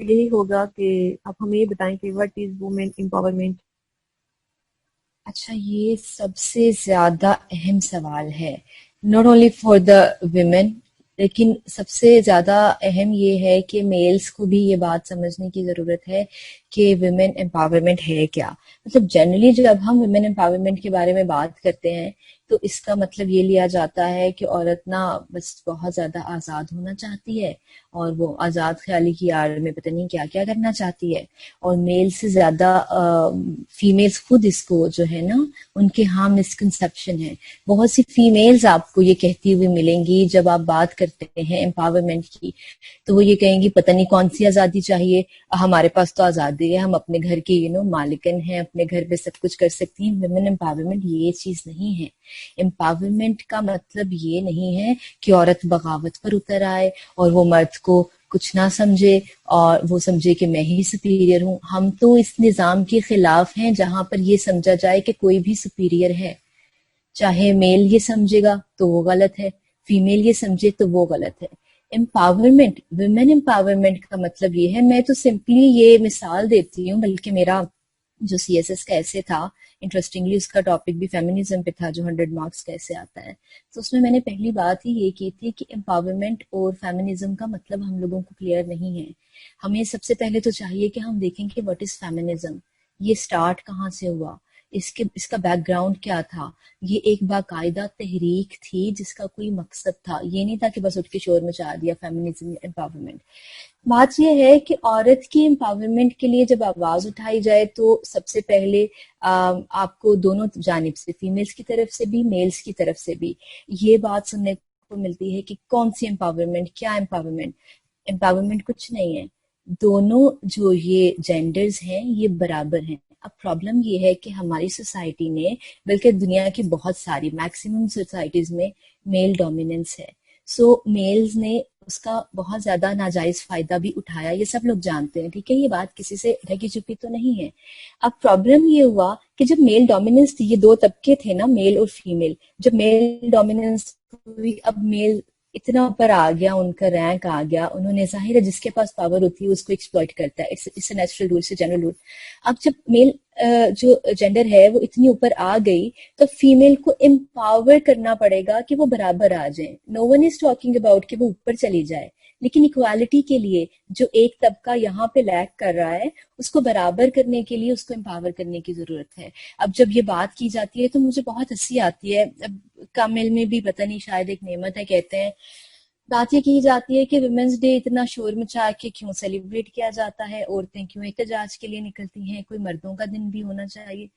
یہی ہوگا کہ آپ ہمیں یہ بتائیں کہ وٹ از وومن امپاورمنٹ. اچھا، یہ سب سے زیادہ اہم سوال ہے، not only for the women, لیکن سب سے زیادہ اہم یہ ہے کہ میلز کو بھی یہ بات سمجھنے کی ضرورت ہے کہ ویمن امپاورمنٹ ہے کیا. مطلب جنرلی جب ہم ویمن امپاورمنٹ کے بارے میں بات کرتے ہیں تو اس کا مطلب یہ لیا جاتا ہے کہ عورت نا بس بہت زیادہ آزاد ہونا چاہتی ہے، اور وہ آزاد خیالی کی آڑ میں پتہ نہیں کیا کیا کرنا چاہتی ہے، اور میل سے زیادہ فیمیلز خود اس کو جو ہے نا ان کے ہاں مسکنسپشن ہے. بہت سی فیمیلز آپ کو یہ کہتی ہوئی ملیں گی جب آپ بات کرتے ہیں امپاورمنٹ کی، تو وہ یہ کہیں گی پتہ نہیں کون سی آزادی چاہیے، ہمارے پاس تو آزادی ہے، ہم اپنے گھر کی مالکن ہیں، اپنے گھر پہ سب کچھ کر سکتی ہیں. ویمن امپاورمنٹ یہ چیز نہیں ہے. امپاورمنٹ کا مطلب یہ نہیں ہے کہ عورت بغاوت پر اتر آئے اور وہ مرد کو کچھ نہ سمجھے اور وہ سمجھے کہ میں ہی سپیریئر ہوں. ہم تو اس نظام کے خلاف ہیں جہاں پر یہ سمجھا جائے کہ کوئی بھی سپیریئر ہے. چاہے میل یہ سمجھے گا تو وہ غلط ہے، فیمیل یہ سمجھے تو وہ غلط ہے. امپاورمنٹ، ویمن امپاورمنٹ کا مطلب یہ ہے، میں تو سمپلی یہ مثال دیتی ہوں، بلکہ میرا جو سی ایس ایس کا ایسے تھا، انٹرسٹنگلی اس کا ٹاپک بھی فیمنزم پہ تھا جو 100 مارکس کا ایسے آتا ہے. تو اس میں نے پہلی بات ہی یہ کی تھی کہ امپاورمنٹ اور فیمنزم کا مطلب ہم لوگوں کو کلیئر نہیں ہے. ہمیں سب سے پہلے تو چاہیے کہ ہم دیکھیں کہ واٹ از فیمنزم، یہ سٹارٹ کہاں سے ہوا، اس کا بیک گراؤنڈ کیا تھا. یہ ایک باقاعدہ تحریک تھی جس کا کوئی مقصد تھا، یہ نہیں تھا کہ بس اٹھ کے شور مچا دیا فیمنزم امپاورمنٹ. بات یہ ہے کہ عورت کی امپاورمنٹ کے لیے جب آواز اٹھائی جائے تو سب سے پہلے آپ کو دونوں جانب سے، فیمیلز کی طرف سے بھی میلز کی طرف سے بھی یہ بات سننے کو ملتی ہے کہ کون سی امپاورمنٹ، کیا امپاورمنٹ. امپاورمنٹ کچھ نہیں ہے، دونوں جو یہ جینڈرز ہیں یہ برابر ہیں. اب پرابلم یہ ہے کہ ہماری سوسائٹی نے، بلکہ دنیا کی بہت ساری میکسیمم سوسائٹیز میں میل ڈومیننس ہے. سو میلز نے اس کا بہت زیادہ ناجائز فائدہ بھی اٹھایا، یہ سب لوگ جانتے ہیں، ٹھیک ہے، یہ بات کسی سے ڈھکی چھپی تو نہیں ہے. اب پرابلم یہ ہوا کہ جب میل ڈومیننس تھی، یہ دو طبقے تھے نا، میل اور فیمیل، جب میل ڈومیننس ہوئی اب میل اتنا اوپر آ گیا، ان کا رینک آ گیا، انہوں نے ظاہر ہے جس کے پاس پاور ہوتی ہے اس کو ایکسپلائٹ کرتا ہے، it's a natural rule, it's a general rule. اب جب میل جو جینڈر ہے وہ اتنی اوپر آ گئی تو فیمیل کو امپاور کرنا پڑے گا کہ وہ برابر آ جائیں. نو ون از ٹاکنگ اباؤٹ کہ وہ اوپر چلی جائے، لیکن اکوالٹی کے لیے جو ایک طبقہ یہاں پہ لیک کر رہا ہے اس کو برابر کرنے کے لیے اس کو امپاور کرنے کی ضرورت ہے. اب جب یہ بات کی جاتی ہے تو مجھے بہت ہنسی آتی ہے. اب کامل میں بھی پتہ نہیں شاید ایک نعمت ہے کہتے ہیں، بات یہ کی جاتی ہے کہ ویمنس ڈے اتنا شور مچا کے کیوں سیلیبریٹ کیا جاتا ہے، عورتیں کیوں احتجاج کے لیے نکلتی ہیں، کوئی مردوں کا دن بھی ہونا چاہیے.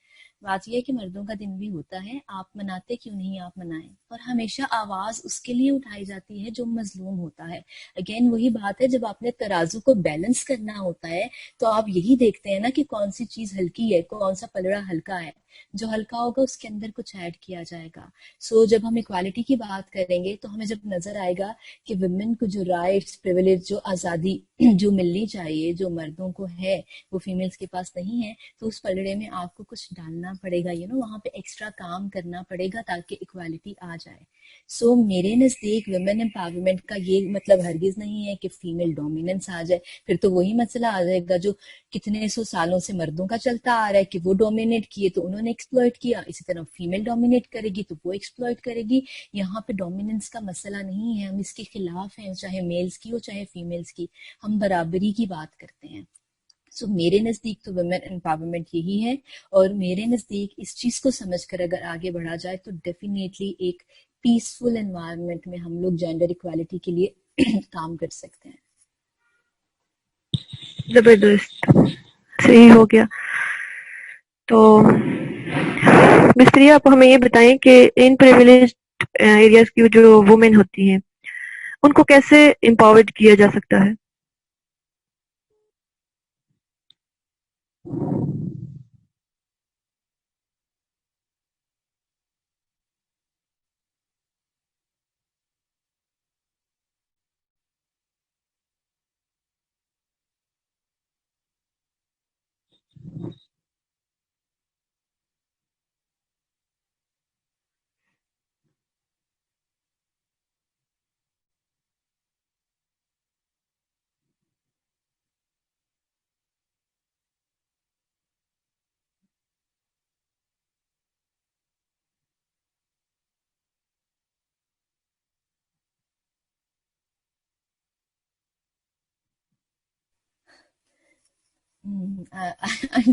بات یہ ہے کہ مردوں کا دن بھی ہوتا ہے، آپ مناتے کیوں نہیں، آپ منائیں. اور ہمیشہ آواز اس کے لیے اٹھائی جاتی ہے جو مظلوم ہوتا ہے. اگین وہی بات ہے، جب آپ نے ترازو کو بیلنس کرنا ہوتا ہے تو آپ یہی دیکھتے ہیں نا کہ کون سی چیز ہلکی ہے، کون سا پلڑا ہلکا ہے، جو ہلکا ہوگا اس کے اندر کچھ ایڈ کیا جائے گا. سو جب ہم ایکوالٹی کی بات کریں گے تو ہمیں جب نظر آئے گا کہ ویمن کو جو رائٹس، پریویلیج، جو آزادی جو ملنی چاہیے جو مردوں کو ہے وہ فیمیلز کے پاس نہیں ہے، تو اس پلڑے میں آپ کو کچھ ڈالنا پڑے گا، وہاں پہ ایکسٹرا کام کرنا پڑے گا تاکہ ایکوالٹی آ جائے. سو میرے نزدیک ویمن امپاورمنٹ کا یہ مطلب ہرگز نہیں ہے کہ فیمیل ڈومیننس آ جائے. پھر تو وہی مسئلہ آ جائے گا جو کتنے سو سالوں سے مردوں کا چلتا آ رہا ہے کہ وہ ڈومینیٹ کیے تو انہوں نے ایکسپلوئٹ کیا، اسی طرح فیمیل ڈومینیٹ کرے گی تو وہ ایکسپلوئٹ کرے گی. یہاں پہ ڈومیننس کا مسئلہ نہیں ہے، ہم اس کے خلاف ہیں، چاہے میلز کی ہو چاہے فیمیلز کی، ہم برابری کی بات کرتے ہیں. سو میرے نزدیک تو ویمن امپاورمنٹ یہی ہے، اور میرے نزدیک اس چیز کو سمجھ کر اگر آگے بڑھا جائے تو ڈیفینیٹلی ایک پیسفل انوائرمنٹ میں ہم لوگ جینڈر ایکوالٹی کے لیے کام کر سکتے ہیں. زبردست، صحیح ہو گیا. تو مستری آپ ہمیں یہ بتائیں کہ ان پریویلیج ایریاز کی جو وومن ہوتی ہیں ان کو کیسے امپاورڈ کیا جا سکتا ہے؟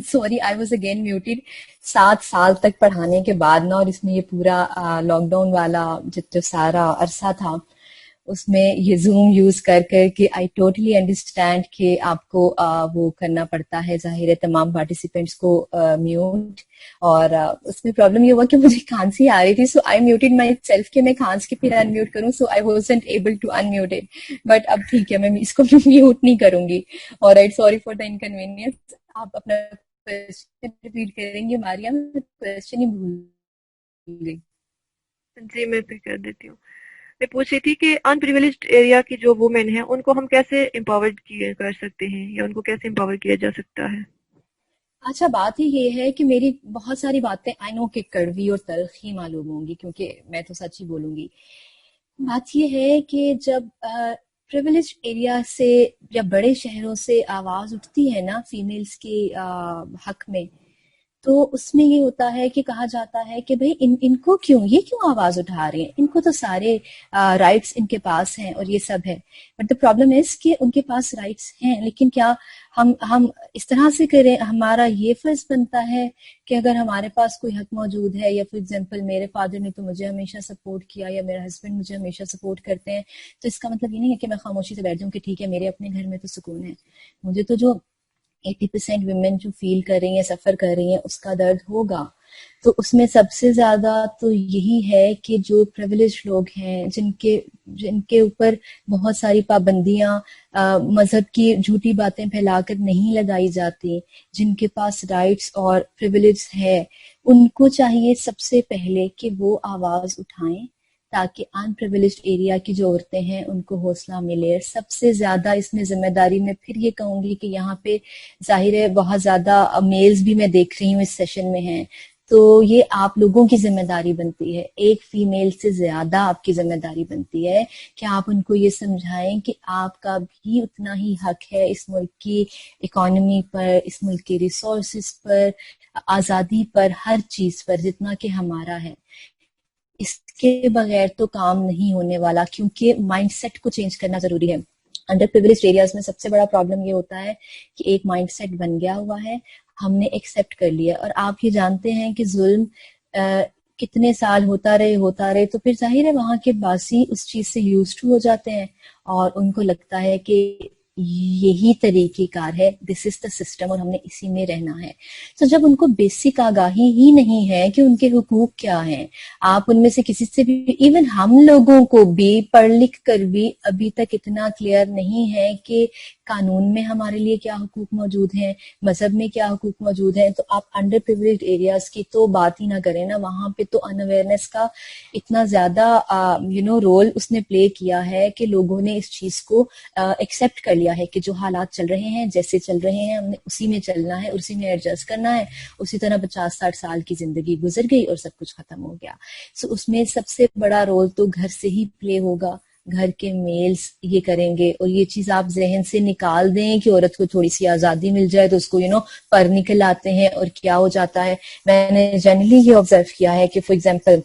Sorry I was again muted. 7 سال تک پڑھانے کے بعد نا، اور اس میں یہ پورا لاک ڈاؤن والا جو سارا عرصہ تھا، اس میں یہ زوم یوز کر کے آئی ٹوٹلی انڈرسٹینڈ کہ آپ کو وہ کرنا پڑتا ہے، ظاہر ہے تمام پارٹیسپینٹس کو میوٹ. اور اس میں پرابلم یہ ہوا کہ مجھے کھانسی آ رہی تھی، سو آئی میوٹیڈ مائی سیلف کہ میں کھانس کے پھر انمیوٹ کروں، so I wasn't able to unmute it. But اب ٹھیک ہے، میں اس کو میوٹ نہیں کروں گی. اور سوری فار دا انکنوینئنس. آپ اپنا کوشچن ریپیٹ کریں گے ماریا؟ میں کوشچن ہی بھول گئی. جی میں پہ کر دیتی ہوں. میں پوچھ رہی تھی کہ ان پریویلیجڈ ایریا کی جو وومن ہیں ان کو ہم کیسے امپاورڈ کر سکتے ہیں، یا ان کو کیسے امپاور کیا جا سکتا ہے؟ اچھا، بات یہ ہے کہ میری بہت ساری باتیں آئی نو کہ کڑوی اور تلخ ہی معلوم ہوں گی، کیونکہ میں تو سچ ہی بولوں گی. بات یہ ہے کہ جب پریویلیج ایریا سے یا بڑے شہروں سے آواز اٹھتی ہے نا فیمیلز کے حق میں، تو اس میں یہ ہوتا ہے کہ کہا جاتا ہے کہ بھئی ان کو یہ کیوں آواز اٹھا رہے ہیں، ان کو تو سارے رائٹس ان کے پاس ہیں اور یہ سب ہے. بٹ دا پرابلم از کہ ان کے پاس رائٹس ہیں، لیکن کیا ہم اس طرح سے کریں؟ ہمارا یہ فرض بنتا ہے کہ اگر ہمارے پاس کوئی حق موجود ہے، یا فار ایگزامپل میرے فادر نے تو مجھے ہمیشہ سپورٹ کیا، یا میرا ہسبینڈ مجھے ہمیشہ سپورٹ کرتے ہیں، تو اس کا مطلب یہ نہیں ہے کہ میں خاموشی سے بیٹھ جاؤں کہ ٹھیک ہے میرے اپنے گھر میں تو سکون ہے. مجھے تو جو 80% ویمن جو فیل کر رہی ہیں، سفر کر رہی ہیں، اس کا درد ہوگا. تو اس میں سب سے زیادہ تو یہی ہے کہ جو پریویلیج لوگ ہیں، جن کے اوپر بہت ساری پابندیاں مذہب کی جھوٹی باتیں پھیلا کر نہیں لگائی جاتی، جن کے پاس رائٹس اور پریویلیج ہے، ان کو چاہیے سب سے پہلے کہ وہ آواز اٹھائیں، تاکہ ان پریویلیجڈ ایریا کی جو عورتیں ہیں ان کو حوصلہ ملے. سب سے زیادہ اس میں ذمہ داری میں پھر یہ کہوں گی کہ یہاں پہ ظاہر ہے بہت زیادہ میلز بھی میں دیکھ رہی ہوں اس سیشن میں ہیں، تو یہ آپ لوگوں کی ذمہ داری بنتی ہے، ایک فیمیل سے زیادہ آپ کی ذمہ داری بنتی ہے کہ آپ ان کو یہ سمجھائیں کہ آپ کا بھی اتنا ہی حق ہے اس ملک کی اکانومی پر، اس ملک کے ریسورسز پر، آزادی پر، ہر چیز پر جتنا کہ ہمارا ہے. اس کے بغیر تو کام نہیں ہونے والا، کیونکہ مائنڈ سیٹ کو چینج کرنا ضروری ہے. انڈر پریویلیجڈ ایریاز میں سب سے بڑا پرابلم یہ ہوتا ہے کہ ایک مائنڈ سیٹ بن گیا ہوا ہے، ہم نے ایکسیپٹ کر لیا. اور آپ یہ جانتے ہیں کہ ظلم کتنے سال ہوتا رہے تو پھر ظاہر ہے وہاں کے باسی اس چیز سے یوزڈ ہو جاتے ہیں، اور ان کو لگتا ہے کہ یہی طریقہ کار ہے، دس از دا سسٹم، اور ہم نے اسی میں رہنا ہے. تو جب ان کو بیسک آگاہی ہی نہیں ہے کہ ان کے حقوق کیا ہیں، آپ ان میں سے کسی سے بھی، ایون ہم لوگوں کو بھی پڑھ لکھ کر بھی ابھی تک اتنا کلیئر نہیں ہے کہ قانون میں ہمارے لیے کیا حقوق موجود ہیں، مذہب میں کیا حقوق موجود ہیں. تو آپ انڈر پریویلیجڈ ایریاز کی تو بات ہی نہ کریں نا، وہاں پہ تو ان اویئرنیس کا اتنا زیادہ رول اس نے پلے کیا ہے کہ لوگوں نے اس چیز کو ایکسیپٹ کر لیا ہے کہ جو حالات چل رہے ہیں، جیسے چل رہے ہیں، ہم نے اسی میں چلنا ہے، اسی میں ایڈجسٹ کرنا ہے. اسی طرح 50-60 سال کی زندگی گزر گئی اور سب کچھ ختم ہو گیا. سو اس میں سب سے بڑا رول تو گھر سے ہی پلے ہوگا، گھر کے میلز یہ کریں گے. اور یہ چیز آپ ذہن سے نکال دیں کہ عورت کو تھوڑی سی آزادی مل جائے تو اس کو پر نکل آتے ہیں اور کیا ہو جاتا ہے. میں نے جنرلی یہ آبزرو کیا ہے کہ فار ایگزامپل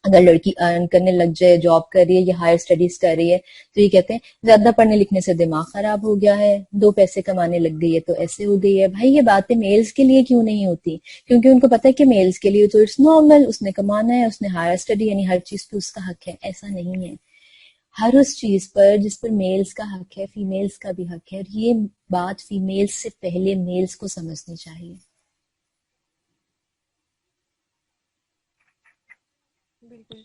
اگر لڑکی ارن کرنے لگ جائے، جاب کر رہی ہے یا ہائر اسٹڈیز کر رہی ہے، تو یہ کہتے ہیں زیادہ پڑھنے لکھنے سے دماغ خراب ہو گیا ہے، 2 پیسے کمانے لگ گئی ہے تو ایسے ہو گئی ہے. بھائی یہ باتیں میلز کے لیے کیوں نہیں ہوتی؟ کیونکہ ان کو پتہ ہے کہ میلز کے لیے تو اٹس نارمل، اس نے کمانا ہے، اس نے ہائر اسٹڈی، یعنی ہر چیز پہ اس کا حق ہے. ایسا نہیں ہے، ہر اس چیز پر جس پر میلز کا حق ہے، فیمیلز کا بھی حق ہے. اور یہ بات فیمیلز سے پہلے میلز کو سمجھنی چاہیے. بالکل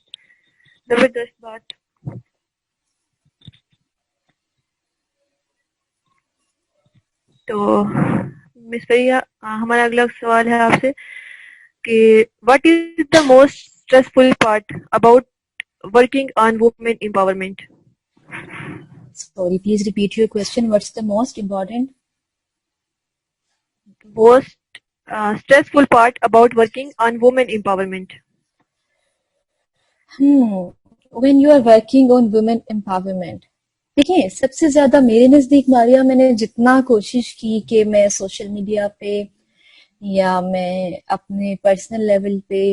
زبردست بات. تو مس پریہ، ہمارا اگلا سوال ہے آپ سے کہ what is the most stressful part about working on women empowerment? Sorry, please repeat your question. What's the most important? Most stressful part about working on women empowerment. When you are working on women empowerment. دیکھیں سب سے زیادہ میرے نزدیک ماریا، میں نے جتنا کوشش کی کہ میں سوشل میڈیا پہ یا میں اپنے پرسنل لیول پہ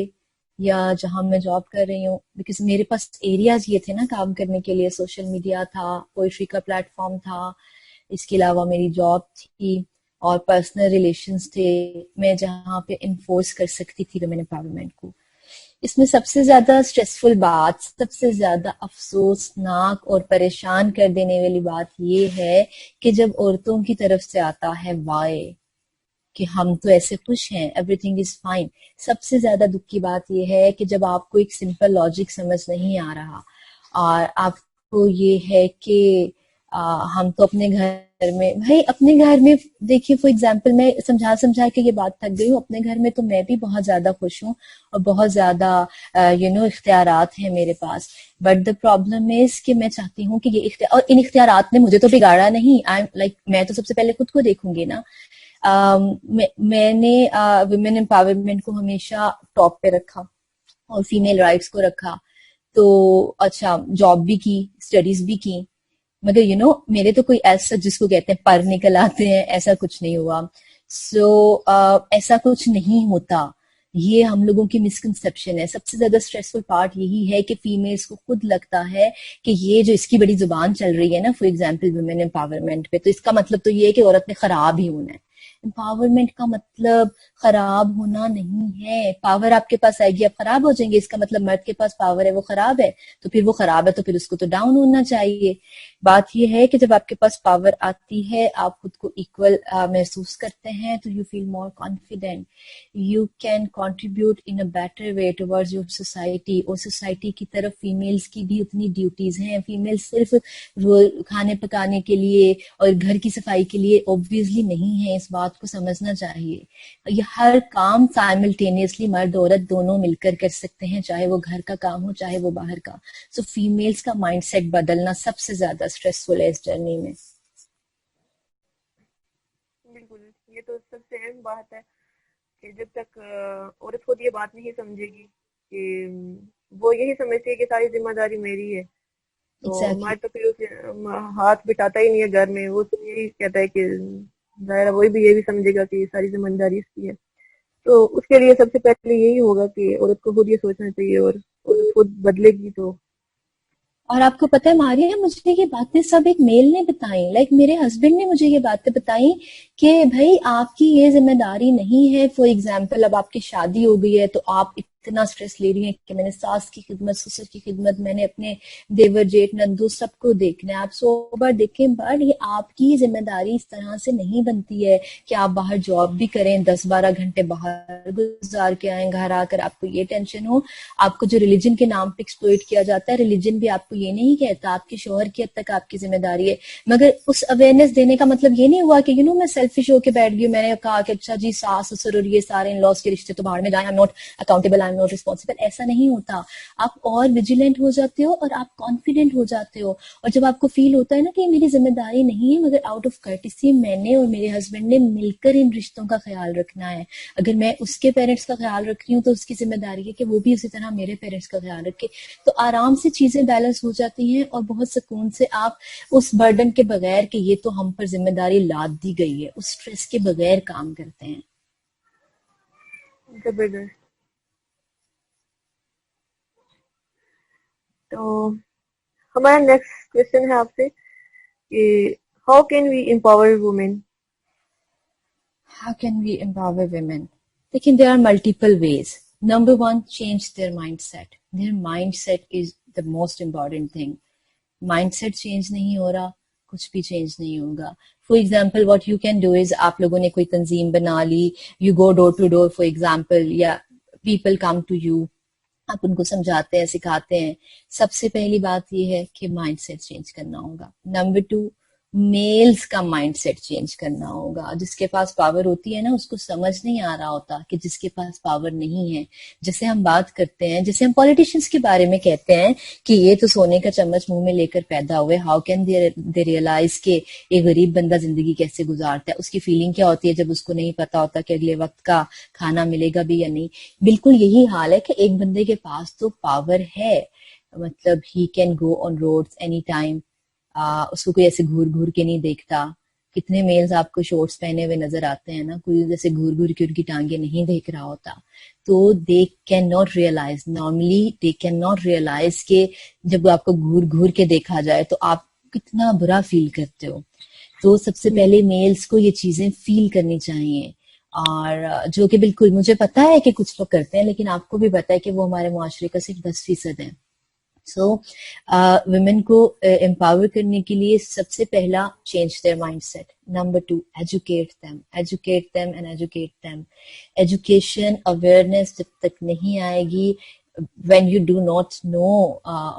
یا جہاں میں جاب کر رہی ہوں، بیکاز میرے پاس ایریاز یہ تھے نا کام کرنے کے لیے، سوشل میڈیا تھا، پوئٹری کا پلیٹ فارم تھا، اس کے علاوہ میری جاب تھی. اور پرسنل ریلیشنز تھے میں جہاں پہ انفورس کر سکتی تھی ویمن امپاورمنٹ کو. اس میں سب سے زیادہ اسٹریسفل بات، سب سے زیادہ افسوسناک اور پریشان کر دینے والی بات یہ ہے کہ جب عورتوں کی طرف سے آتا ہے وائے کہ ہم تو ایسے خوش ہیں، ایوری تھنگ از فائن. سب سے زیادہ دکھ کی بات یہ ہے کہ جب آپ کو ایک سمپل لاجک سمجھ نہیں آ رہا اور آپ کو یہ ہے کہ ہم تو اپنے گھر میں، بھائی اپنے گھر میں دیکھیے فار ایگزامپل میں سمجھا کے یہ بات تھک گئی ہوں، اپنے گھر میں تو میں بھی بہت زیادہ خوش ہوں اور بہت زیادہ اختیارات ہیں میرے پاس. بٹ دا پرابلم از کہ میں چاہتی ہوں کہ یہ اور ان اختیارات نے مجھے تو بگاڑا نہیں. میں تو سب سے پہلے خود کو دیکھوں گی نا. میں نے ویمن امپاورمنٹ کو ہمیشہ ٹاپ پہ رکھا اور فیمیل رائٹس کو رکھا. تو اچھا جاب بھی کی، اسٹڈیز بھی کی، مگر میرے تو کوئی ایسا جس کو کہتے ہیں پر نکل آتے ہیں ایسا کچھ نہیں ہوا. ایسا کچھ نہیں ہوتا. یہ ہم لوگوں کی مسکنسپشن ہے. سب سے زیادہ اسٹریسفل پارٹ یہی ہے کہ فیمیلز کو خود لگتا ہے کہ یہ جو اس کی بڑی زبان چل رہی ہے نا فار ایگزامپل ویمن امپاورمنٹ پہ، تو اس کا مطلب تو یہ ہے کہ عورت نے خراب ہی ہونا ہے. امپاورمنٹ کا مطلب خراب ہونا نہیں ہے. پاور آپ کے پاس آئے گی آپ خراب ہو جائیں گے، اس کا مطلب مرد کے پاس پاور ہے وہ خراب ہے، تو پھر وہ خراب ہے تو پھر اس کو تو ڈاؤن ہونا چاہیے. بات یہ ہے کہ جب آپ کے پاس پاور آتی ہے آپ خود کو ایکول محسوس کرتے ہیں تو you feel more confident, you can contribute in a better way towards your society. اور سوسائٹی کی طرف فیمیلز کی بھی اتنی ڈیوٹیز ہیں. فیمیل صرف کھانے پکانے کے لیے اور گھر کی صفائی کے لیے اوبویسلی نہیں ہے، اس بات کو سمجھنا چاہیے. یہ ہر کام سائملٹینیسلی مرد عورت دونوں مل کر کر سکتے ہیں، چاہے وہ گھر کا کام ہو چاہے وہ باہر کا. سو فیمیلز کا مائنڈ سیٹ بدلنا سب سے زیادہ اسٹریسفل ہے اس جرنی میں. بالکل، یہ تو سب سے اہم بات ہے کہ جب تک عورت خود یہ بات نہیں سمجھے گی کہ وہ یہی سمجھتی ہے کہ ساری ذمہ داری میری ہے، تو Exactly. مرد تو پھر اسے ہاتھ بٹاتا ہی نہیں ہے گھر میں. وہ تو یہی کہتا ہے کہ ظاہر وہی بھی یہ بھی سمجھے گا کہ ساری ذمہ داری اس کی ہے. تو اس کے لیے سب سے پہلے یہی ہوگا کہ عورت کو خود یہ سوچنا چاہیے، اور عورت خود بدلے گی تو. اور آپ کو پتہ ہے ماریا، مجھے یہ باتیں سب ایک میل نے بتائیں، میرے ہسبینڈ نے مجھے یہ باتیں بتائیں کہ بھائی آپ کی یہ ذمہ داری نہیں ہے. فار ایگزامپل اب آپ کی شادی ہو گئی ہے تو آپ اتنا سٹریس لے رہی ہیں کہ میں نے ساس کی خدمت، سسر کی خدمت، میں نے اپنے دیور جیٹ نندو سب کو دیکھنا ہے. آپ 100 بار دیکھیں بٹ یہ آپ کی ذمہ داری اس طرح سے نہیں بنتی ہے کہ آپ باہر جاب بھی کریں، 10-12 گھنٹے باہر گزار کے آئیں، گھر آ کر آپ کو یہ ٹینشن ہو. آپ کو جو ریلیجن کے نام پہ ایکسپلوئٹ کیا جاتا ہے، ریلیجن بھی آپ کو یہ نہیں کہتا، آپ کے شوہر کی حد تک آپ کی ذمہ داری ہے. مگر اس اویئرنیس دینے کا مطلب یہ نہیں ہوا کہ میں سیلفش ہو کے بیٹھ گئی. میں نے کہا کہ اچھا جی ساس سسر اور یہ سارے ان لاس کے رشتے تو باہر میں جائیں، آئی am not accountable, I am not responsible. ایسا نہیں ہوتا. آپ اور ویجیلنٹ ہو جاتے ہو اور آپ کانفیڈنٹ ہو جاتے ہو. اور جب آپ کو فیل ہوتا ہے نا کہ یہ میری ذمہ داری نہیں ہے مگر آؤٹ آف کرٹیسی میں نے اور میرے ہسبینڈ نے مل کر ان رشتوں کا خیال رکھنا ہے. اگر میں اس کے پیرنٹس کا خیال رکھ رہی ہوں تو اس کی ذمہ داری ہے کہ وہ بھی اسی طرح میرے پیرنٹس کا خیال رکھے. تو آرام سے چیزیں بیلنس ہو جاتی ہیں اور بہت سکون سے آپ اس برڈن کے بغیر کہ یہ تو ہم پر ذمہ داری لاد دی گئی ہے، اس سٹریس کے بغیر کام کرتے ہیں. زبردست. تو ہمارا نیکسٹ کوشچن ہے آپ سے کہ how can we empower women? How can we empower women? Lekin there are multiple ways. Number one, change their mindset. Their mindset is the most important thing. Mindset change نہیں ہو رہا، کچھ بھی change نہیں ہوگا. For example what you can do is, آپ لوگوں نے کوئی تنظیم بنا لی، you go door to door for example, یا پیپل کم ٹو یو، آپ ان کو سمجھاتے ہیں سکھاتے ہیں. سب سے پہلی بات یہ ہے کہ مائنڈ سیٹ چینج کرنا ہوگا. نمبر 2، میلز کا مائنڈ سیٹ چینج کرنا ہوگا. جس کے پاس پاور ہوتی ہے نا اس کو سمجھ نہیں آ رہا ہوتا کہ جس کے پاس پاور نہیں ہے. جیسے ہم بات کرتے ہیں، جیسے ہم پولیٹیشنز کے بارے میں کہتے ہیں کہ یہ تو سونے کا چمچ منہ میں لے کر پیدا ہوئے، ہاؤ کین دے ریئلائز کہ ایک غریب بندہ زندگی کیسے گزارتا ہے، اس کی فیلنگ کیا ہوتی ہے جب اس کو نہیں پتا ہوتا کہ اگلے وقت کا کھانا ملے گا بھی یا نہیں. بالکل یہی حال ہے کہ ایک بندے کے پاس تو پاور ہے، مطلب he can go on roads any time, اس کو کوئی ایسے گھور گھور کے نہیں دیکھتا. کتنے میلز آپ کو شورٹس پہنے ہوئے نظر آتے ہیں نا، کوئی جیسے گھور گھور کے ان کی ٹانگیں نہیں دیکھ رہا ہوتا. تو they can not realise, normally they can not realise کہ جب آپ کو گھور گھور کے دیکھا جائے تو آپ کتنا برا فیل کرتے ہو. تو سب سے پہلے میلز کو یہ چیزیں فیل کرنی چاہیے، اور جو کہ بالکل مجھے پتا ہے کہ کچھ لوگ کرتے ہیں، لیکن آپ کو بھی پتا ہے کہ وہ ہمارے معاشرے کا صرف 10% ہے. سو ویمن کو امپاور کرنے کے لیے سب سے پہلا چینج دیئر مائنڈ سیٹ. نمبر 2، educate them and educate them. Education awareness جب تک نہیں آئے گی، when you do not know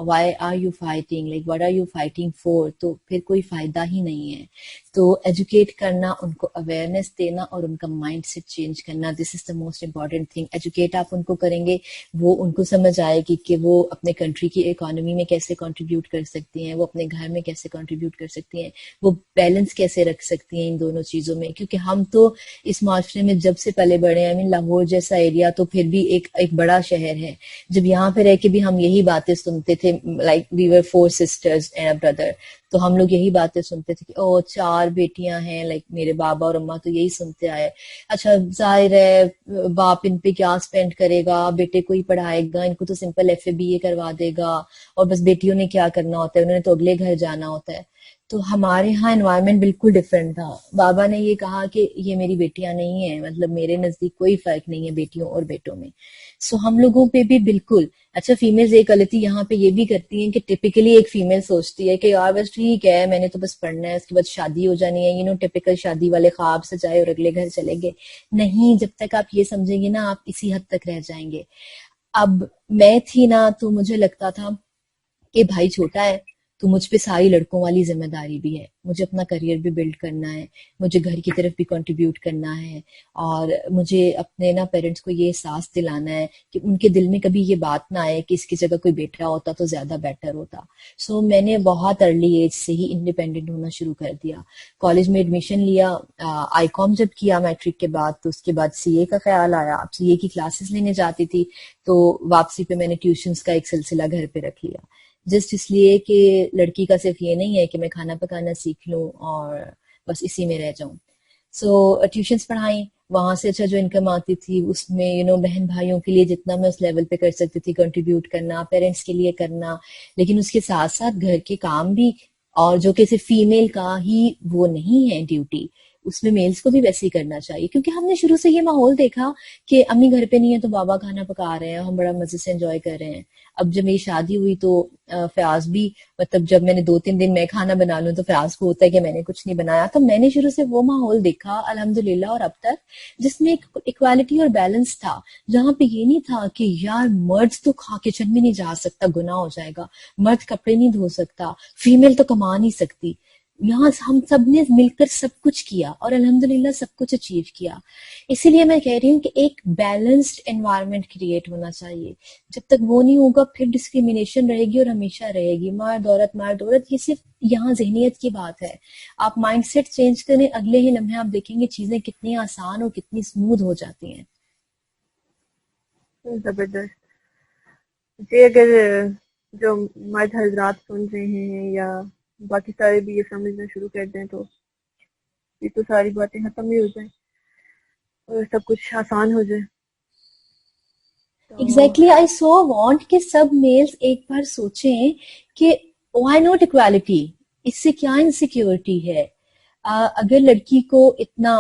why are you fighting, like what are you fighting for، تو پھر کوئی فائدہ ہی نہیں ہے. تو ایجوکیٹ کرنا، ان کو اویئرنیس دینا اور ان کا مائنڈ سیٹ چینج کرنا، this is the most important thing. Educate آپ ان کو کریں گے، وہ ان کو سمجھ آئے گی کہ وہ اپنے کنٹری کی اکانومی میں کیسے کنٹریبیوٹ کر سکتی ہیں، وہ اپنے گھر میں کیسے کنٹریبیوٹ کر سکتی ہیں، وہ بیلنس کیسے رکھ سکتی ہیں ان دونوں چیزوں میں. کیونکہ ہم تو اس معاشرے میں جب سے پلے بڑے ہیں، لاہور جیسا ایریا تو پھر بھی ایک بڑا شہر ہے. جب یہاں پہ رہ کے بھی ہم یہی باتیں سنتے تھے، like we were 4 sisters and a brother، تو ہم لوگ یہی باتیں سنتے تھے کہ 4 بیٹیاں ہیں، لائک میرے بابا اور اماں تو یہی سنتے آئے. اچھا ظاہر ہے باپ ان پہ کیا اسپینڈ کرے گا، بیٹے کو ہی پڑھائے گا، ان کو تو سمپل FA BA کروا دے گا، اور بس بیٹیوں نے کیا کرنا ہوتا ہے، انہوں نے تو اگلے گھر جانا ہوتا ہے. تو ہمارے ہاں انوائرمنٹ بالکل ڈفرینٹ تھا. بابا نے یہ کہا کہ یہ میری بیٹیاں نہیں ہیں، مطلب میرے نزدیک کوئی فرق نہیں ہے بیٹیوں اور بیٹوں میں. سو ہم لوگوں پہ بھی بالکل. اچھا فیمیلز ایک غلطی یہاں پہ یہ بھی کرتی ہیں کہ ٹپیکلی ایک فیمیل سوچتی ہے کہ یار بس ٹھیک ہے، میں نے تو بس پڑھنا ہے، اس کے بعد شادی ہو جانی ہے، ٹپیکل شادی والے خواب سجائے اور اگلے گھر چلے گئے. نہیں، جب تک آپ یہ سمجھیں گے نا، آپ اسی حد تک رہ جائیں گے. اب میں تھی نا تو مجھے لگتا تھا کہ بھائی چھوٹا ہے تو مجھ پہ ساری لڑکوں والی ذمہ داری بھی ہے، مجھے اپنا کریئر بھی بلڈ کرنا ہے، مجھے گھر کی طرف بھی کنٹریبیوٹ کرنا ہے، اور مجھے اپنے نا پیرنٹس کو یہ احساس دلانا ہے کہ ان کے دل میں کبھی یہ بات نہ آئے کہ اس کی جگہ کوئی بیٹا ہوتا تو زیادہ بیٹر ہوتا. سو میں نے بہت ارلی ایج سے ہی انڈیپینڈنٹ ہونا شروع کر دیا. کالج میں ایڈمیشن لیا، آئی کام جب کیا میٹرک کے بعد، تو اس کے بعد CA کا خیال آیا. اب CA کی کلاسز لینے جاتی تھی تو واپسی پہ میں نے ٹیوشنز کا ایک سلسلہ گھر پہ رکھ لیا، جسٹ اس لیے کہ لڑکی کا صرف یہ نہیں ہے کہ میں کھانا پکانا سیکھ لوں اور بس اسی میں رہ جاؤں. سو ٹیوشنز پڑھائیں، وہاں سے اچھا جو انکم آتی تھی اس میں بہن بھائیوں کے لیے جتنا میں اس لیول پہ کر سکتی تھی کنٹریبیوٹ کرنا، پیرنٹس کے لیے کرنا، لیکن اس کے ساتھ ساتھ گھر کے کام بھی، اور جو کہ صرف فیمیل کا ہی وہ نہیں ہے ڈیوٹی، اس میں میلز کو بھی ویسے ہی کرنا چاہیے. کیونکہ ہم نے شروع سے یہ ماحول دیکھا کہ امی گھر پہ نہیں ہے تو بابا کھانا پکا رہے ہیں، ہم بڑا مزے سے انجوائے کر رہے ہیں. اب جب میری شادی ہوئی تو فیاض بھی، مطلب جب میں نے 2-3 دن میں کھانا بنا لوں تو فیاض کو ہوتا ہے کہ میں نے کچھ نہیں بنایا. تو میں نے شروع سے وہ ماحول دیکھا الحمدللہ، اور اب تک، جس میں ایک ایکوالٹی اور بیلنس تھا، جہاں پہ یہ نہیں تھا کہ یار مرد تو کچن میں نہیں جا سکتا، گناہ ہو جائے گا، مرد کپڑے نہیں دھو سکتا، فیمیل تو کما نہیں سکتی. یہاں ہم سب نے مل کر سب کچھ کیا اور الحمدللہ سب کچھ اچیو کیا. اسی لیے میں کہہ رہی ہوں کہ ایک بیلنسڈ انوائرمنٹ کریٹ ہونا چاہیے. جب تک وہ نہیں ہوگا پھر ڈسکریمنیشن رہے گی اور ہمیشہ رہے گی. مرد عورت، یہ صرف یہاں ذہنیت کی بات ہے. آپ مائنڈ سیٹ چینج کریں، اگلے ہی لمحے آپ دیکھیں گے چیزیں کتنی آسان اور کتنی اسموتھ ہو جاتی ہیں. زبردست. جی اگر جو مرد حضرات سن رہے ہیں یا باقی سارے بھی یہ سمجھنا شروع کر دیں تو یہ تو ساری باتیں ختم ہی ہو جائیں اور سب کچھ آسان ہو جائے. تو ایگزیکٹلی، آئی سو وانٹ کہ سب میلز ایک بار سوچیں کہ وائی ناٹ اکوالٹی، اس سے کیا انسیکیورٹی ہے. اگر لڑکی کو اتنا،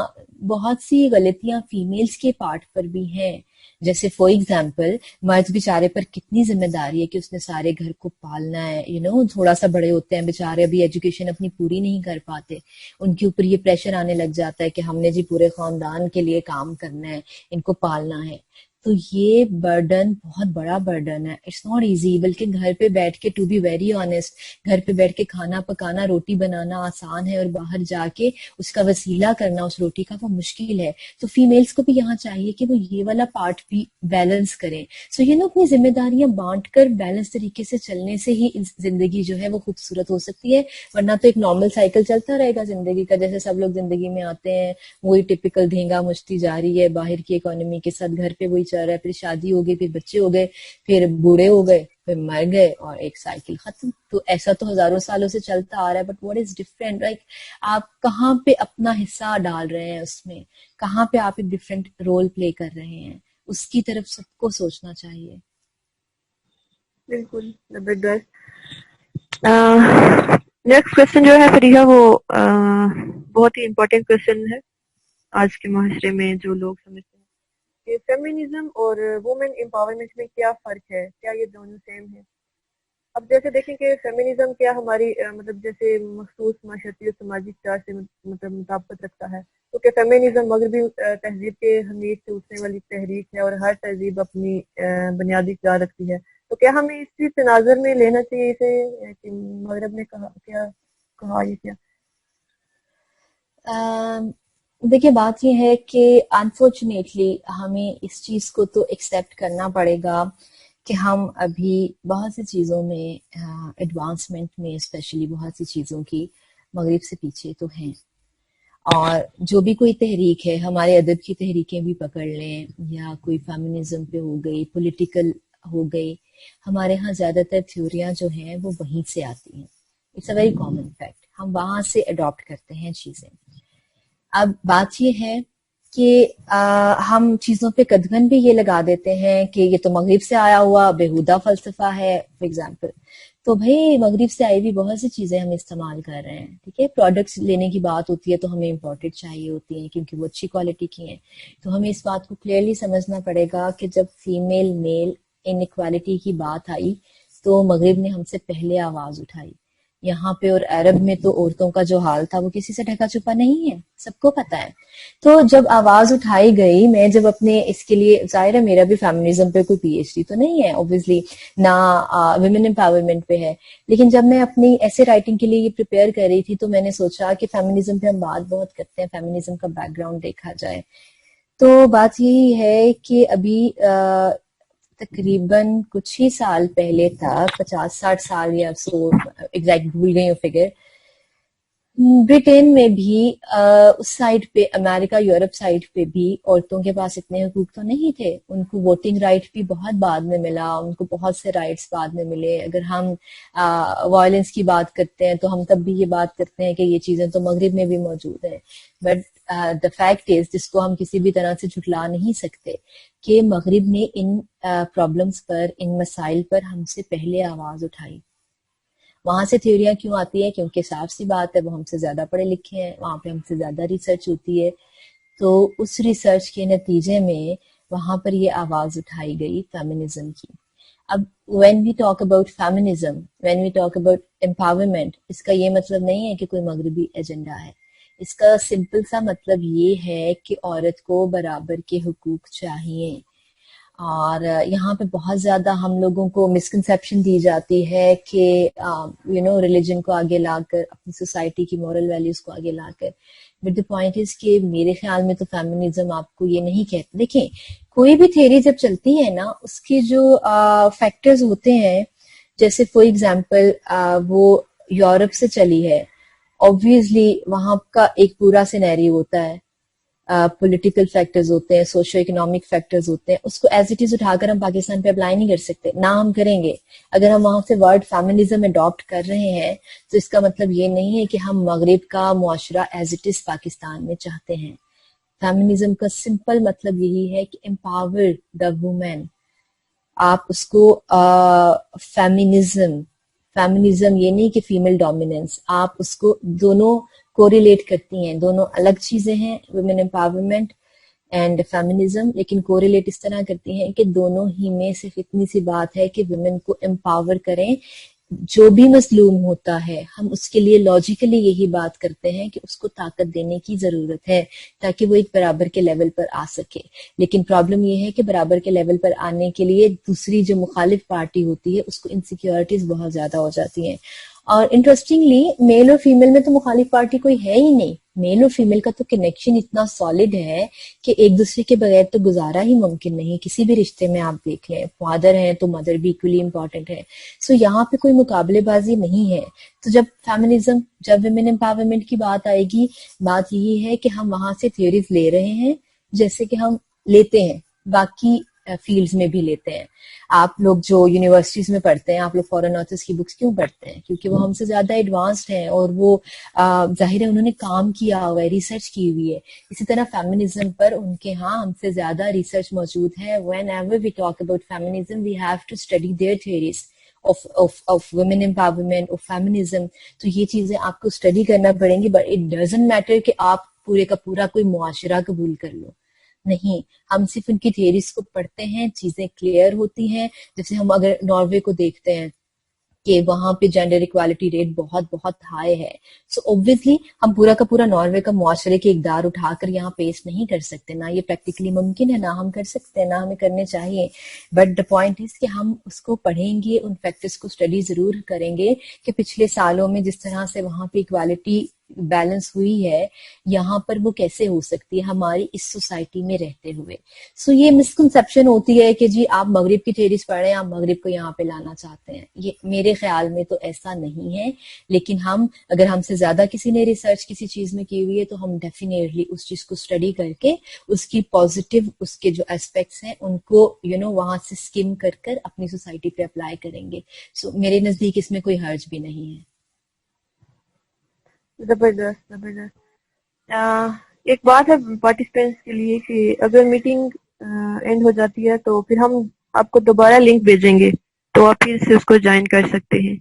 بہت سی غلطیاں فیمیلز کے پارٹ پر بھی ہیں، جیسے فار ایگزامپل مرد بیچارے پر کتنی ذمہ داری ہے کہ اس نے سارے گھر کو پالنا ہے. تھوڑا سا بڑے ہوتے ہیں بیچارے، ابھی ایجوکیشن اپنی پوری نہیں کر پاتے، ان کے اوپر یہ پریشر آنے لگ جاتا ہے کہ ہم نے جی پورے خاندان کے لیے کام کرنا ہے، ان کو پالنا ہے. تو یہ برڈن بہت بڑا برڈن ہے. It's not easy. بلکہ گھر پہ بیٹھ کے، ٹو بی ویری آنےسٹ، گھر پہ بیٹھ کے کھانا پکانا، روٹی بنانا آسان ہے، اور باہر جا کے اس کا وسیلہ کرنا اس روٹی کا، وہ مشکل ہے. تو فیمیلز کو بھی یہاں چاہیے کہ وہ یہ والا پارٹ بھی بیلنس کریں. سو اپنی ذمہ داریاں بانٹ کر بیلنس طریقے سے چلنے سے ہی زندگی جو ہے وہ خوبصورت ہو سکتی ہے. ورنہ تو ایک نارمل سائیکل چلتا رہے گا زندگی کا، جیسے سب لوگ زندگی میں آتے ہیں وہی ٹپیکل دھینگا مشتی جاری ہے، باہر کی اکانومی کے ساتھ گھر پہ وہی چل رہا ہے، پھر شادی ہو گئی، پھر بچے ہو گئے، پھر بوڑھے ہو گئے، پھر مر گئے، اور ایک سائیکل ختم. تو ایسا تو ہزاروں سالوں سے چلتا آ رہا ہے. But what is different, like آپ کہاں پہ اپنا حصہ ڈال رہے ہیں، اس میں کہاں پہ آپ ایک ڈفرینٹ رول پلے کر رہے ہیں، اس کی طرف سب کو سوچنا چاہیے. بالکل زبردست. نیکسٹ کوشچن جو ہے فریحہ وہ بہت ہی امپورٹنٹ کوشچن ہے آج کے معاشرے میں. جو لوگ سمجھتے ہیں کہ فیمینزم اور وومن امپاورمنٹ میں کیا فرق ہے, کیا یہ دونوں سیم ہیں؟ اب جیسے دیکھیں کہ فیمینزم کیا ہماری مطلب جیسے مخصوص معاشرتی اور سماجی چار سے مطلب مطابقت رکھتا ہے, تو کہ فیمینزم مغربی تہذیب کے حمید سے اٹھنے والی تحریک ہے اور ہر تہذیب اپنی بنیادی اقدار رکھتی ہے. تو کیا ہمیں اسی تناظر میں لینا چاہیے اسے کہ مغرب نے کہا یہ کیا؟ دیکھیے بات یہ ہے کہ انفارچونیٹلی ہمیں اس چیز کو تو ایکسیپٹ کرنا پڑے گا کہ ہم ابھی بہت سی چیزوں میں ایڈوانسمنٹ میں اسپیشلی بہت سی چیزوں کی مغرب سے پیچھے تو ہیں. اور جو بھی کوئی تحریک ہے, ہمارے ادب کی تحریکیں بھی پکڑ لیں یا کوئی فیمنزم پہ ہو گئی, پولیٹیکل ہو گئی, ہمارے ہاں زیادہ تر تھیوریاں جو ہیں وہ وہیں سے آتی ہیں. It's a very common fact, ہم وہاں سے اڈاپٹ کرتے ہیں چیزیں. اب بات یہ ہے کہ ہم چیزوں پہ قدغن بھی یہ لگا دیتے ہیں کہ یہ تو مغرب سے آیا ہوا بےہودہ فلسفہ ہے فار ایگزامپل. تو بھائی مغرب سے آئی بھی بہت سی چیزیں ہم استعمال کر رہے ہیں, ٹھیک ہے. پروڈکٹس لینے کی بات ہوتی ہے تو ہمیں امپورٹڈ چاہیے ہوتی ہیں کیونکہ وہ اچھی کوالٹی کی ہیں. تو ہمیں اس بات کو کلیئرلی سمجھنا پڑے گا کہ جب فیمیل میل انیکوالٹی کی بات آئی تو مغرب نے ہم سے پہلے آواز اٹھائی. یہاں پہ اور عرب میں تو عورتوں کا جو حال تھا وہ کسی سے ڈھکا چھپا نہیں ہے, سب کو پتا ہے. تو جب آواز اٹھائی گئی, میں جب اپنے اس کے لیے, ظاہر ہے میرا بھی فیمنزم پہ کوئی پی ایچ ڈی تو نہیں ہے اوبویسلی, نہ ویمن امپاورمنٹ پہ ہے, لیکن جب میں اپنی ایسے رائٹنگ کے لیے یہ پریپیئر کر رہی تھی تو میں نے سوچا کہ فیمنزم پہ ہم بات بہت کرتے ہیں, فیمنزم کا بیک گراؤنڈ دیکھا جائے تو بات یہی ہے کہ ابھی تقریباً کچھ ہی سال پہلے تک 50-60 سال یا سو ایگزیکٹ بھول گئی ہوں فگر, برٹین میں بھی اس سائڈ پہ, امریکہ یورپ سائڈ پہ بھی عورتوں کے پاس اتنے حقوق تو نہیں تھے. ان کو ووٹنگ رائٹ بھی بہت بعد میں ملا, ان کو بہت سے رائٹس بعد میں ملے. اگر ہم وائلنس کی بات کرتے ہیں تو ہم تب بھی یہ بات کرتے ہیں کہ یہ چیزیں تو مغرب میں بھی موجود ہیں. بٹ دا فیکٹ از, جس کو ہم کسی بھی طرح سے جھٹلا نہیں سکتے, کہ مغرب نے ان پرابلمس پر, ان مسائل پر ہم سے پہلے آواز اٹھائی. وہاں سے تھیوریاں کیوں آتی ہے؟ کیونکہ صاف سی بات ہے وہ ہم سے زیادہ پڑھے لکھے ہیں, وہاں پہ ہم سے زیادہ ریسرچ ہوتی ہے. تو اس ریسرچ کے نتیجے میں وہاں پر یہ آواز اٹھائی گئی فیمنزم کی. اب when we talk about feminism, when we talk about empowerment, اس کا یہ مطلب نہیں ہے کہ کوئی مغربی ایجنڈا ہے. اس کا سمپل سا مطلب یہ ہے کہ عورت کو برابر کے حقوق چاہیے. اور یہاں پہ بہت زیادہ ہم لوگوں کو مسکنسیپشن دی جاتی ہے کہ ریلیجن کو آگے لا کر, اپنی سوسائٹی کی مورل ویلیوز کو آگے لا کر. بٹ دی پوائنٹ از کہ میرے خیال میں تو فیمنزم آپ کو یہ نہیں کہتا. دیکھیں کوئی بھی تھیوری جب چلتی ہے نا, اس کے جو فیکٹرز ہوتے ہیں, جیسے فار ایگزامپل وہ یورپ سے چلی ہے, obviously وہاں کا ایک پورا سینیریو ہوتا ہے, پولیٹیکل فیکٹرز ہوتے ہیں, سوشو اکنامک فیکٹرز ہوتے ہیں. اس کو ایز اٹ از اٹھا کر ہم پاکستان پہ اپلائی نہیں کر سکتے, نہ ہم کریں گے. اگر ہم وہاں سے ورڈ فیمنزم اڈاپٹ کر رہے ہیں تو اس کا مطلب یہ نہیں ہے کہ ہم مغرب کا معاشرہ ایز اٹ از پاکستان میں چاہتے ہیں. فیمنزم کا سمپل مطلب یہی ہے کہ امپاور دا وومین. آپ اس کو فیمنزم یہ نہیں کہ فیمیل ڈومیننس, آپ اس کو دونوں کوریلیٹ کرتی ہیں, دونوں الگ چیزیں ہیں, ویمن امپاورمنٹ اینڈ فیمنزم, لیکن کوریلیٹ اس طرح کرتی ہیں کہ دونوں ہی میں صرف اتنی سی بات ہے کہ ویمن کو امپاور کریں. جو بھی مظلوم ہوتا ہے ہم اس کے لیے لاجیکلی یہی بات کرتے ہیں کہ اس کو طاقت دینے کی ضرورت ہے تاکہ وہ ایک برابر کے لیول پر آ سکے. لیکن پرابلم یہ ہے کہ برابر کے لیول پر آنے کے لیے دوسری جو مخالف پارٹی ہوتی ہے اس کو انسیکیورٹیز بہت زیادہ ہو جاتی ہیں. اور انٹرسٹنگلی میل اور فیمیل میں تو مخالف پارٹی کوئی ہے ہی نہیں. میل اور فیمیل کا تو کنیکشن اتنا سالڈ ہے کہ ایک دوسرے کے بغیر تو گزارا ہی ممکن نہیں. کسی بھی رشتے میں آپ دیکھ لیں, فادر ہیں تو مدر بھی ایکولی امپورٹنٹ ہے. سو یہاں پہ کوئی مقابلے بازی نہیں ہے. تو جب فیمنزم, جب ویمن امپاورمنٹ کی بات آئے گی, بات یہی ہے کہ ہم وہاں سے تھیوریز لے رہے ہیں جیسے کہ ہم لیتے ہیں باقی فیلڈز میں بھی لیتے ہیں. آپ لوگ جو یونیورسٹیز میں پڑھتے ہیں, آپ لوگ فورن آتھرز کی بکس کیوں پڑھتے ہیں؟ کیونکہ وہ ہم سے زیادہ ایڈوانسڈ ہیں اور وہ ظاہر ہے انہوں نے کام کیا ہوا ہے, ریسرچ کی ہوئی ہے. اسی طرح فیمنزم پر ان کے ہاں ہم سے زیادہ ریسرچ موجود ہے. Whenever we talk about feminism we have to study their theories. of women empowerment, of feminism. تو یہ چیزیں آپ کو اسٹڈی کرنا پڑیں گی, but it doesn't matter کہ آپ پورے کا پورا کوئی معاشرہ قبول کر لو. نہیں, ہم صرف ان کی تھیریز کو پڑھتے ہیں, چیزیں کلیئر ہوتی ہیں. جیسے ہم اگر ناروے کو دیکھتے ہیں کہ وہاں پہ جینڈر اکوالٹی ریٹ بہت بہت ہائی ہے. سو اوبویسلی ہم پورا کا پورا ناروے کا معاشرے کی اقدار اٹھا کر یہاں پیش نہیں کر سکتے, نہ یہ پریکٹیکلی ممکن ہے, نہ ہم کر سکتے ہیں, نہ ہمیں کرنے چاہیے. بٹ دا پوائنٹ از کہ ہم اس کو پڑھیں گے, ان فیکٹرز کو اسٹڈی ضرور کریں گے کہ پچھلے سالوں میں جس طرح سے وہاں پہ اکوالٹی بیلنس ہوئی ہے, یہاں پر وہ کیسے ہو سکتی ہے ہماری اس سوسائٹی میں رہتے ہوئے. سو یہ مسکنسیپشن ہوتی ہے کہ جی آپ مغرب کی تھیریز پڑھ رہے ہیں, آپ مغرب کو یہاں پہ لانا چاہتے ہیں. یہ میرے خیال میں تو ایسا نہیں ہے. لیکن ہم اگر ہم سے زیادہ کسی نے ریسرچ کسی چیز میں کی ہوئی ہے تو ہم ڈیفینیٹلی اس چیز کو اسٹڈی کر کے اس کی پازیٹیو اس کے جو اسپیکٹس ہیں ان کو وہاں سے اسکم کر کر اپنی سوسائٹی پہ اپلائی کریں گے. سو میرے نزدیک اس میں کوئی حرج بھی نہیں ہے. زبردست زبردست. ایک بات ہے پارٹیسپینٹس کے لیے کہ اگر میٹنگ اینڈ ہو جاتی ہے تو پھر ہم آپ کو دوبارہ لنک بھیجیں گے, تو آپ پھر سے اس کو جوائن کر سکتے ہیں.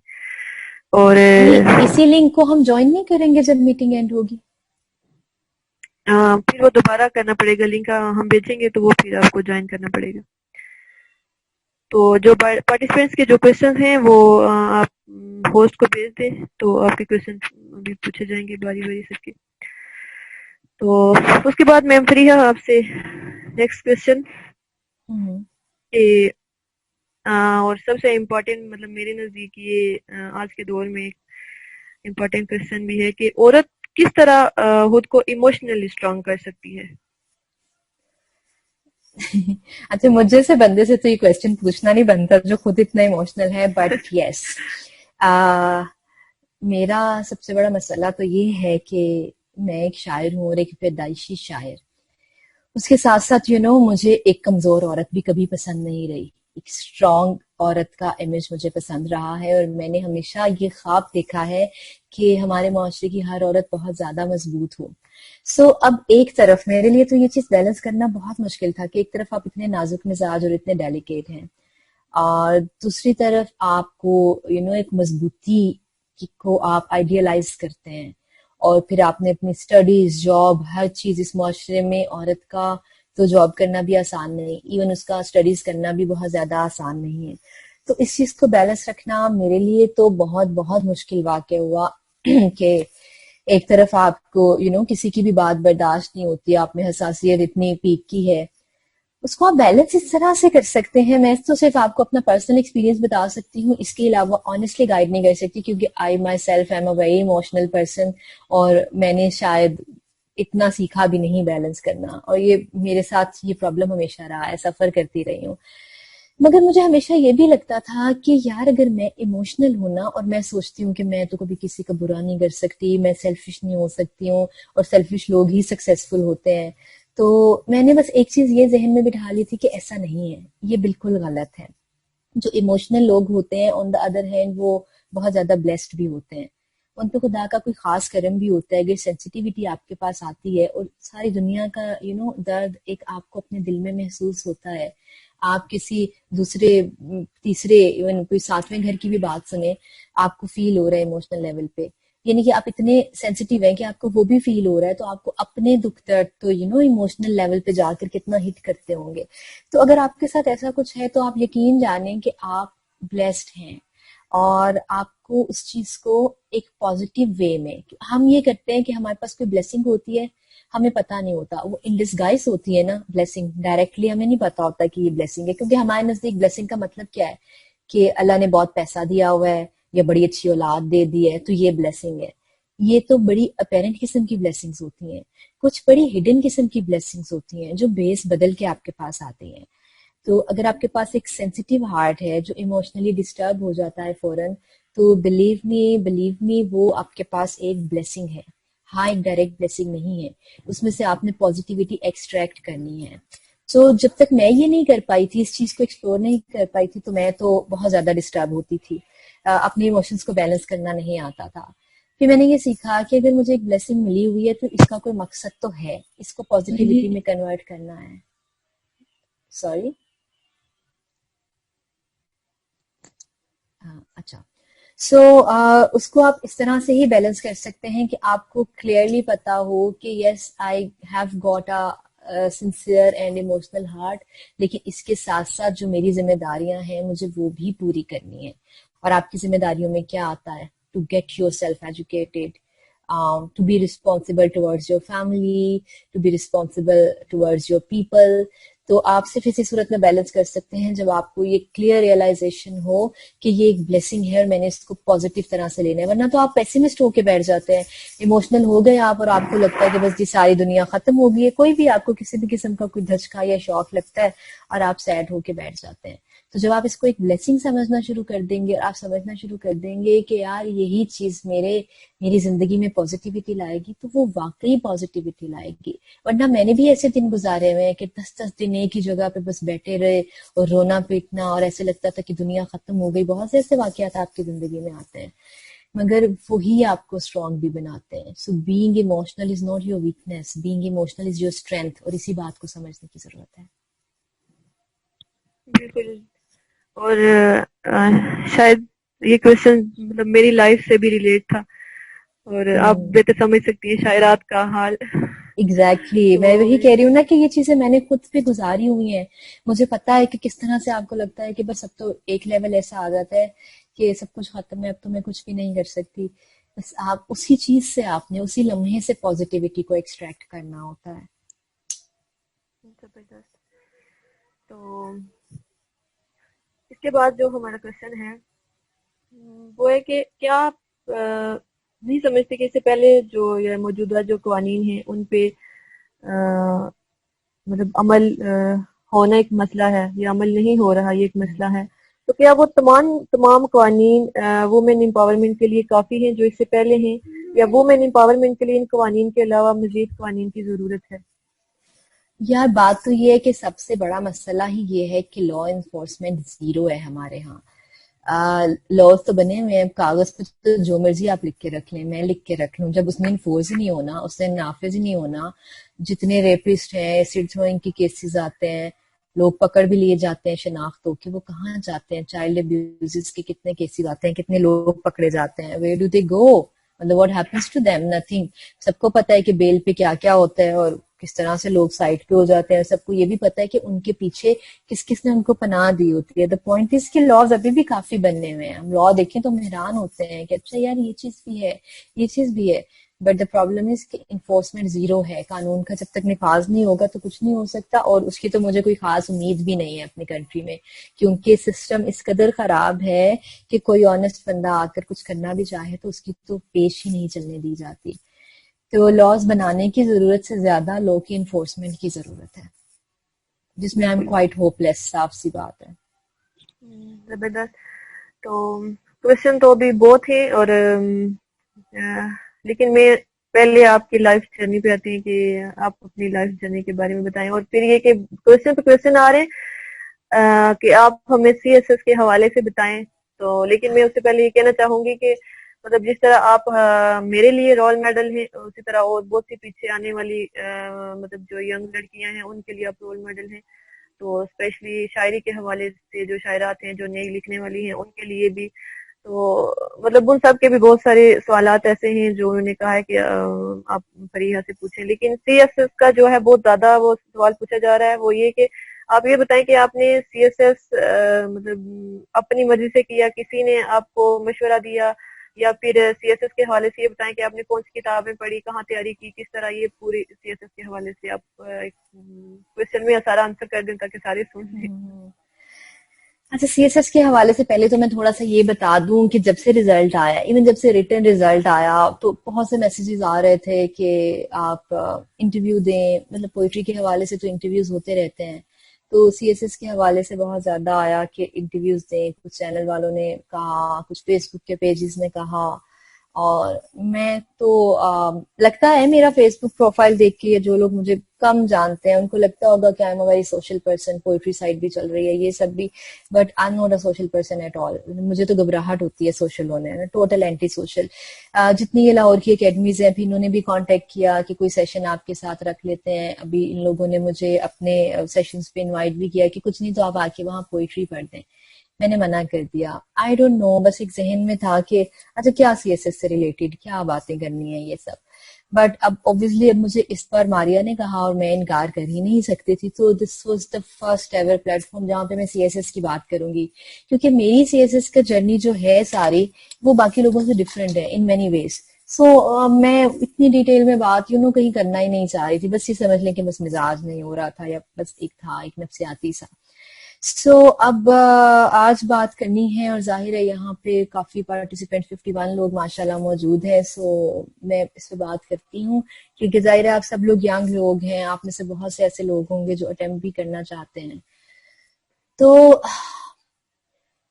اور نہیں, اسی لنک کو ہم جوائن نہیں کریں گے جب میٹنگ اینڈ ہوگی. پھر وہ دوبارہ کرنا پڑے گا, لنک ہم بھیجیں گے تو وہ پھر آپ کو جوائن کرنا پڑے گا. تو جو پارٹیسپینٹس کے جو کوشچن ہیں وہ آپ ہوسٹ کو بھیج دیں, تو آپ کے کوشچن بھی پوچھے جائیں گے باری باری سب کے. تو اس کے بعد میم فریحہ آپ سے نیکسٹ کوشچن کہ اور سب سے امپورٹنٹ, مطلب میرے نزدیک یہ آج کے دور میں امپورٹنٹ کوشچن بھی ہے کہ عورت کس طرح خود کو ایموشنلی اسٹرانگ کر سکتی ہے. اچھا, مجھے سے بندے سے تو یہ کوشچن پوچھنا نہیں بنتا جو خود اتنا ایموشنل ہے. بٹ یس, میرا سب سے بڑا مسئلہ تو یہ ہے کہ میں ایک شاعر ہوں, اور ایک پیدائشی شاعر. اس کے ساتھ ساتھ مجھے ایک کمزور عورت بھی کبھی پسند نہیں رہی. ایک اسٹرانگ عورت کا امیج مجھے پسند رہا ہے, اور میں نے ہمیشہ یہ خواب دیکھا ہے کہ ہمارے معاشرے کی ہر عورت بہت زیادہ مضبوط ہو. سو اب ایک طرف میرے لیے تو یہ چیز بیلنس کرنا بہت مشکل تھا کہ ایک طرف آپ اتنے نازک مزاج اور اتنے ڈیلیکیٹ ہیں, اور دوسری طرف آپ کو ایک مضبوطی کو آپ آئیڈیالائز کرتے ہیں, اور پھر آپ نے اپنی اسٹڈیز, جاب, ہر چیز اس معاشرے میں عورت کا تو جاب کرنا بھی آسان نہیں, ایون اس کا اسٹڈیز کرنا بھی بہت زیادہ آسان نہیں ہے. تو اس چیز کو بیلنس رکھنا میرے لیے تو بہت بہت مشکل واقع ہوا کہ ایک طرف آپ کو کسی کی بھی بات برداشت نہیں ہوتی, آپ میں حساسیت اتنی پیک کی ہے, اس کو آپ بیلنس اس طرح سے کر سکتے ہیں. میں تو صرف آپ کو اپنا پرسنل ایکسپیرینس بتا سکتی ہوں, اس کے علاوہ آنیسٹلی گائیڈ نہیں کر سکتی, کیونکہ I myself am a very emotional person, اور میں نے شاید اتنا سیکھا بھی نہیں بیلنس کرنا, اور یہ میرے ساتھ یہ پرابلم ہمیشہ رہا ہے, سفر کرتی رہی ہوں. مگر مجھے ہمیشہ یہ بھی لگتا تھا کہ یار اگر میں ایموشنل ہوں نا, اور میں سوچتی ہوں کہ میں تو کبھی کسی کا برا نہیں کر سکتی, میں سیلفش نہیں ہو سکتی ہوں, اور سیلفش لوگ ہی سکسیسفل ہوتے ہیں, تو میں نے بس ایک چیز یہ ذہن میں بٹھا لی تھی کہ ایسا نہیں ہے, یہ بالکل غلط ہے. جو ایموشنل لوگ ہوتے ہیں آن دا ادر ہینڈ وہ بہت زیادہ بلیسڈ بھی ہوتے ہیں, ان پہ خدا کا کوئی خاص کرم بھی ہوتا ہے. اگر سینسٹیوٹی آپ کے پاس آتی ہے اور ساری دنیا کا درد ایک آپ کو اپنے دل میں محسوس ہوتا ہے, آپ کسی دوسرے تیسرے ایون کوئی ساتویں گھر کی بھی بات سنیں, آپ کو فیل ہو رہا ہے ایموشنل لیول پہ, یعنی کہ آپ اتنے سینسیٹیو ہیں کہ آپ کو وہ بھی فیل ہو رہا ہے, تو آپ کو اپنے دکھ درد تو ایموشنل لیول پہ جا کر کتنا ہٹ کرتے ہوں گے. تو اگر آپ کے ساتھ ایسا کچھ ہے تو آپ یقین جانیں کہ آپ بلیسڈ ہیں, اور آپ کو اس چیز کو ایک پازیٹیو وے میں, ہم یہ کرتے ہیں کہ ہمارے پاس کوئی بلیسنگ ہوتی ہے, ہمیں پتہ نہیں ہوتا, وہ ان ڈسگائز ہوتی ہے نا بلیسنگ, ڈائریکٹلی ہمیں نہیں پتا ہوتا کہ یہ بلیسنگ ہے, کیونکہ ہمارے نزدیک بلیسنگ کا مطلب کیا ہے کہ اللہ نے بہت پیسہ دیا ہوا ہے یا بڑی اچھی اولاد دے دی ہے تو یہ بلیسنگ ہے. یہ تو بڑی اپیرنٹ قسم کی بلیسنگز ہوتی ہیں, کچھ بڑی ہڈن قسم کی بلیسنگز ہوتی ہیں جو بیس بدل کے آپ کے پاس آتی ہیں. تو اگر آپ کے پاس ایک سینسیٹیو ہارٹ ہے جو ایموشنلی ڈسٹرب ہو جاتا ہے فوراً, تو بلیو می وہ آپ کے پاس ایک بلیسنگ ہے. ہاں, ایک ڈائریکٹ بلیسنگ نہیں ہے, اس میں سے آپ نے پازیٹیوٹی ایکسٹریکٹ کرنی ہے. سو جب تک میں یہ نہیں کر پائی تھی, اس چیز کو ایکسپلور نہیں کر پائی تھی, تو میں تو بہت زیادہ ڈسٹرب ہوتی تھی, اپنے ایموشنز کو بیلنس کرنا نہیں آتا تھا. پھر میں نے یہ سیکھا کہ اگر مجھے ایک بلیسنگ ملی ہوئی ہے تو اس کا کوئی مقصد تو ہے, اس کو پازیٹیوٹی میں کنورٹ کرنا ہے. سوری, سو اس کو آپ اس طرح سے ہی بیلنس کر سکتے ہیں کہ آپ کو کلیئرلی پتا ہو کہ yes I have got sincere and emotional heart, لیکن اس کے ساتھ ساتھ جو میری ذمہ داریاں ہیں مجھے وہ بھی پوری کرنی ہے. اور آپ کی ذمہ داریوں میں کیا آتا ہے؟ To get yourself educated, to be responsible towards your family, to be responsible towards your people. تو آپ صرف اسی صورت میں بیلنس کر سکتے ہیں جب آپ کو یہ کلیئر ریئلائزیشن ہو کہ یہ ایک بلیسنگ ہے اور میں نے اس کو پازیٹیو طرح سے لینا ہے. ورنہ تو آپ پیسیمسٹ ہو کے بیٹھ جاتے ہیں، ایموشنل ہو گئے آپ، اور آپ کو لگتا ہے کہ بس یہ ساری دنیا ختم ہو گئی ہے. کوئی بھی آپ کو کسی بھی قسم کا کوئی دھچکا یا شوق لگتا ہے اور آپ سیڈ ہو کے بیٹھ جاتے ہیں. تو جب آپ اس کو ایک بلیسنگ سمجھنا شروع کر دیں گے اور آپ سمجھنا شروع کر دیں گے کہ یار یہی چیز میری زندگی میں پازیٹیوٹی لائے گی، تو وہ واقعی پازیٹیوٹی لائے گی. ورنہ میں نے بھی ایسے دن گزارے ہوئے ہیں کہ 10 دن ایک ہی جگہ پہ بس بیٹھے رہے اور رونا پیٹنا، اور ایسے لگتا تھا کہ دنیا ختم ہو گئی. بہت سے ایسے واقعات آپ کی زندگی میں آتے ہیں، مگر وہی آپ کو اسٹرانگ بھی بناتے ہیں. So being emotional is not your weakness, being emotional is your strength, اور اسی بات کو سمجھنے کی ضرورت ہے. بالکل. اور شاید یہ کوشچن مطلب میری لائف سے بھی ریلیٹ تھا، اور آپ بہتر سمجھ سکتی ہیں شاعرات کا حال. ایگزیکٹلی میں وہی کہہ رہی ہوں نا کہ یہ چیزیں میں نے خود پہ گزاری ہوئی ہیں. مجھے پتا ہے کہ کس طرح سے آپ کو لگتا ہے کہ بس اب تو ایک لیول ایسا آ جاتا ہے کہ سب کچھ ختم ہے، اب تو میں کچھ بھی نہیں کر سکتی. بس آپ اسی چیز سے، آپ نے اسی لمحے سے پازیٹیوٹی کو ایکسٹریکٹ کرنا ہوتا ہے. زبردست. تو اس کے بعد جو ہمارا کوشچن ہے وہ ہے کہ کیا آپ نہیں سمجھتے کہ اس سے پہلے جو یا موجودہ جو قوانین ہیں ان پہ مطلب عمل ہونا ایک مسئلہ ہے، یا عمل نہیں ہو رہا یہ ایک مسئلہ ہے، تو کیا وہ تمام قوانین وومن امپاورمنٹ کے لیے کافی ہیں جو اس سے پہلے ہیں، یا وومن امپاورمنٹ کے لیے ان قوانین کے علاوہ مزید قوانین کی ضرورت ہے؟ یار بات تو یہ ہے کہ سب سے بڑا مسئلہ ہی یہ ہے کہ لا انفورسمنٹ زیرو ہے ہمارے ہاں. لاز تو بنے ہوئے ہیں کاغذ پہ، تو جو مرضی آپ لکھ کے رکھ لیں، میں لکھ کے رکھ لوں، جب اس نے انفورس ہی نہیں ہونا، اس نے نافذ ہی نہیں ہونا. جتنے ریپسٹ ہیں، ایسڈ تھروئنگ کی کیسز آتے ہیں، لوگ پکڑ بھی لیے جاتے ہیں شناخت ہو کے، وہ کہاں جاتے ہیں؟ چائلڈ ابیوز کے کتنے کیسز آتے ہیں، کتنے لوگ پکڑے جاتے ہیں. Where do they go? مطلب what happens to them? Nothing. سب کو پتا ہے کہ بیل پہ کیا کیا ہوتا ہے اور کس طرح سے لوگ سائٹ پہ ہو جاتے ہیں. سب کو یہ بھی پتا ہے کہ ان کے پیچھے کس کس نے ان کو پناہ دی ہوتی ہے. دا پوائنٹ از کہ لاز ابھی بھی کافی بننے ہوئے ہیں. ہم لا دیکھیں تو ہم حیران ہوتے ہیں کہ اچھا یار یہ چیز بھی ہے، یہ چیز بھی ہے. بٹ دا پرابلم از کہ انفورسمنٹ زیرو ہے. قانون کا جب تک نفاذ نہیں ہوگا تو کچھ نہیں ہو سکتا، اور اس کی تو مجھے کوئی خاص امید بھی نہیں ہے اپنی کنٹری میں، کیونکہ سسٹم اس قدر خراب ہے کہ کوئی آنےسٹ بندہ آ کر کچھ کرنا بھی چاہے تو اس کی تو پیش ہی نہیں چلنے دی جاتی. تو لاز بنانے کی ضرورت سے زیادہ لو کی انفورسمنٹ کی ضرورت ہے، جس میں آئی ایم کوائٹ ہوپ لیس. صاف سی بات ہے. زبردست. تو کوشچن تو ابھی بہت ہیں، اور لیکن میں پہلے آپ کی لائف جرنی پہ آتی ہیں کہ آپ اپنی لائف جرنی کے بارے میں بتائیں، اور پھر یہ کہ کوشچن پہ کوشچن آ رہے ہیں کہ آپ ہمیں سی ایس ایس کے حوالے سے بتائیں. تو لیکن میں اس سے پہلے یہ کہنا چاہوں گی کہ مطلب جس طرح آپ میرے لیے رول ماڈل ہیں، اسی طرح اور بہت سی پیچھے آنے والی مطلب جو ینگ لڑکیاں ہیں ان کے لیے آپ رول ماڈل ہیں. تو اسپیشلی شاعری کے حوالے سے جو شاعرات ہیں جو نئی لکھنے والی ہیں ان کے لیے بھی. تو مطلب ان سب کے بھی بہت سارے سوالات ایسے ہیں جو انہوں نے کہا ہے کہ آپ فریحہ سے پوچھیں. لیکن سی ایس ایس کا جو ہے بہت زیادہ وہ سوال پوچھا جا رہا ہے، وہ یہ کہ آپ یہ بتائیں کہ آپ نے سی ایس ایس مطلب اپنی مرضی سے کیا، کسی نے آپ کو مشورہ دیا، یا پھر سی ایس ایس کے حوالے سے یہ بتائیں کہ آپ نے کون سی کتابیں پڑھی، کہاں تیاری کی، کس طرح. یہ پوری سی ایس ایس کے حوالے سے آپ کوشچن میں سارا آنسر کر دیں تاکہ سارے سن لیں. اچھا سی ایس ایس کے حوالے سے پہلے تو میں تھوڑا سا یہ بتا دوں کہ جب سے ریزلٹ آیا، ایون جب سے ریٹن ریزلٹ آیا، تو بہت سے میسیجز آ رہے تھے کہ آپ انٹرویو دیں. مطلب پوئٹری کے حوالے سے تو انٹرویوز ہوتے رہتے ہیں، تو سی ایس ایس کے حوالے سے بہت زیادہ آیا کہ انٹرویوز دیں. کچھ چینل والوں نے کہا، کچھ فیس بک کے پیجز نے کہا. اور میں تو لگتا ہے میرا فیس بک پروفائل دیکھ کے جو لوگ مجھے کم جانتے ہیں ان کو لگتا ہوگا کہ I am a very social person, poetry side بھی چل رہی ہے، یہ سب بھی. But I am not a social person at all. مجھے تو گھبراہٹ ہوتی ہے سوشل ہونے میں، ٹوٹل اینٹی سوشل. جتنی یہ لاہور کی اکیڈمیز ہیں، پھر انہوں نے بھی کانٹیکٹ کیا کہ کوئی سیشن آپ کے ساتھ رکھ لیتے ہیں. ابھی ان لوگوں نے مجھے اپنے سیشنز پہ انوائٹ بھی کیا کہ کچھ نہیں تو آپ آ کے وہاں پوئٹری پڑھ دیں. میں نے منع کر دیا. آئی ڈونٹ نو, بس ایک ذہن میں تھا کہ اچھا کیا سی ایس ایس سے ریلیٹڈ کیا باتیں کرنی ہیں یہ سب. بٹ اب اوبیسلی اب مجھے اس بار ماریا نے کہا اور میں انکار کر ہی نہیں سکتی تھی, تو this was the first ever plate form جہاں پہ میں سی ایس ایس کی بات کروں گی, کیونکہ میری سی ایس ایس کا جرنی جو ہے ساری وہ باقی لوگوں سے ڈفرینٹ ہے ان مینی ویز. سو میں اتنی ڈیٹیل میں بات کہیں کرنا ہی نہیں چاہ رہی تھی, بس یہ سمجھ لیں کہ بس مزاج نہیں ہو رہا تھا, یا بس ایک نفسیاتی سا. سو اب آج بات کرنی ہے, اور ظاہر ہے یہاں پہ کافی پارٹیسپینٹ 51 لوگ ماشاءاللہ موجود ہیں. سو میں اس پہ بات کرتی ہوں, کیونکہ ظاہر ہے آپ سب لوگ ینگ لوگ ہیں, آپ میں سے بہت سے ایسے لوگ ہوں گے جو اٹیمپٹ بھی کرنا چاہتے ہیں. تو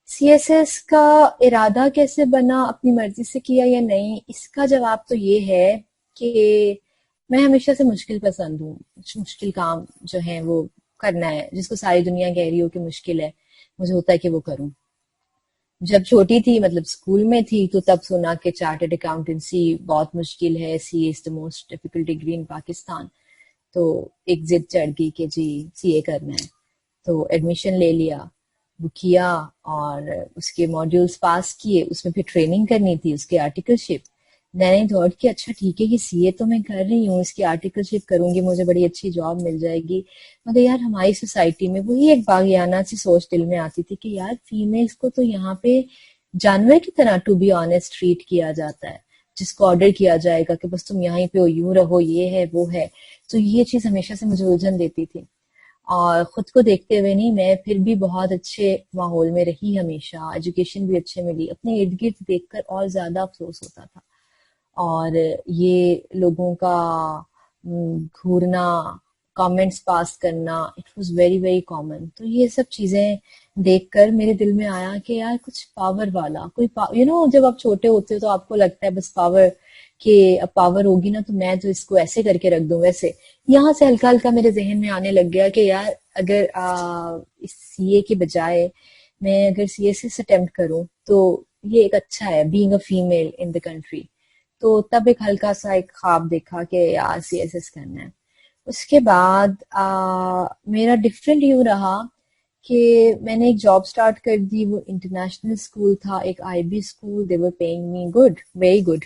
سی ایس ایس کا ارادہ کیسے بنا, اپنی مرضی سے کیا یا نہیں, اس کا جواب تو یہ ہے کہ میں ہمیشہ سے مشکل پسند ہوں. مشکل کام جو ہے وہ کرنا ہے, جس کو ساری دنیا کہہ رہی ہو کہ مشکل ہے, مجھے ہوتا ہے کہ وہ کروں. جب چھوٹی تھی, مطلب اسکول میں تھی, تو تب سنا کہ چارٹرڈ اکاؤنٹنسی بہت مشکل ہے, she is the most difficult degree in Pakistan. تو ایک ضد چڑھ گئی کہ جی سی اے کرنا ہے, تو ایڈمیشن لے لیا, وہ کیا, اور اس کے ماڈیولز پاس کیے. اس میں پھر ٹریننگ کرنی تھی, اس کے آرٹیکل شپ. میں نے تھاٹ کہ اچھا ٹھیک ہے کہ سی اے تو میں کر رہی ہوں, اس کی آرٹیکل شپ کروں گی, مجھے بڑی اچھی جاب مل جائے گی. مگر یار ہماری سوسائٹی میں وہی ایک باغیانہ سی سوچ دل میں آتی تھی کہ یار فیمیلز کو تو یہاں پہ جانور کی طرح ٹو بی آنیسٹ ٹریٹ کیا جاتا ہے, جس کو آرڈر کیا جائے گا کہ بس تم یہیں پہ ہو, یوں رہو, یہ ہے وہ ہے. تو یہ چیز ہمیشہ سے مجھے الجھن دیتی تھی, اور خود کو دیکھتے ہوئے نہیں, میں پھر بھی بہت اچھے ماحول میں رہی, ہمیشہ ایجوکیشن بھی اچھے ملی. اپنے ارد گرد دیکھ کر اور زیادہ افسوس ہوتا تھا, اور یہ لوگوں کا گھورنا, کامنٹس پاس کرنا, it was very very common. تو یہ سب چیزیں دیکھ کر میرے دل میں آیا کہ یار کچھ پاور والا کوئی جب آپ چھوٹے ہوتے ہو تو آپ کو لگتا ہے بس پاور, کہ اب پاور ہوگی نا تو میں تو اس کو ایسے کر کے رکھ دوں ویسے. یہاں سے ہلکا ہلکا میرے ذہن میں آنے لگ گیا کہ یار اگر اس سی اے کے بجائے میں اگر سی ایس ایس اٹیمپٹ کروں تو یہ ایک اچھا ہے, being a female in the country. تو تب ایک ہلکا سا ایک خواب دیکھا کہ یار سی ایس ایس کرنا ہے. اس کے بعد میرا ڈفرینٹ یوں رہا کہ میں نے ایک جاب سٹارٹ کر دی. وہ انٹرنیشنل اسکول تھا, ایک I B school. They were paying me good, very good.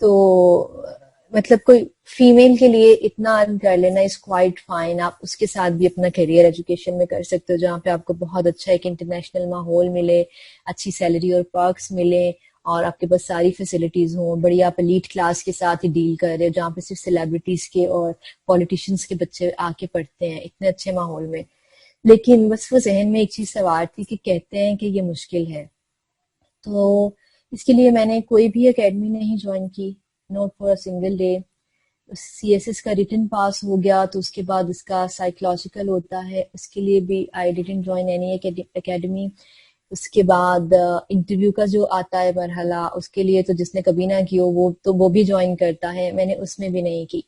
تو مطلب کوئی فیمیل کے لیے اتنا ارن کر لینا از کوائٹ فائن. آپ اس کے ساتھ بھی اپنا کیریئر ایجوکیشن میں کر سکتے ہو, جہاں پہ آپ کو بہت اچھا ایک انٹرنیشنل ماحول ملے, اچھی سیلری اور پرکس ملے, اور آپ کے پاس ساری فیسلٹیز ہوں. بڑی آپ ایلیٹ کلاس کے ساتھ ہی ڈیل کر رہے ہو, جہاں پہ صرف سیلیبریٹیز کے اور پولیٹیشینس کے بچے آ کے پڑھتے ہیں, اتنے اچھے ماحول میں. لیکن بس وہ ذہن میں ایک چیز سوار تھی کہ کہتے ہیں کہ یہ مشکل ہے. تو اس کے لیے میں نے کوئی بھی اکیڈمی نہیں جوائن کی, not for a single day. C S S کا ریٹن پاس ہو گیا, تو اس کے بعد اس کا سائیکولوجیکل ہوتا ہے, اس کے لیے بھی I didn't join any academy. اس کے بعد انٹرویو کا جو آتا ہے مرحلہ, اس کے لیے تو جس نے کبھی نہ کی ہو وہ بھی جوائن کرتا ہے. میں نے اس میں بھی نہیں کی.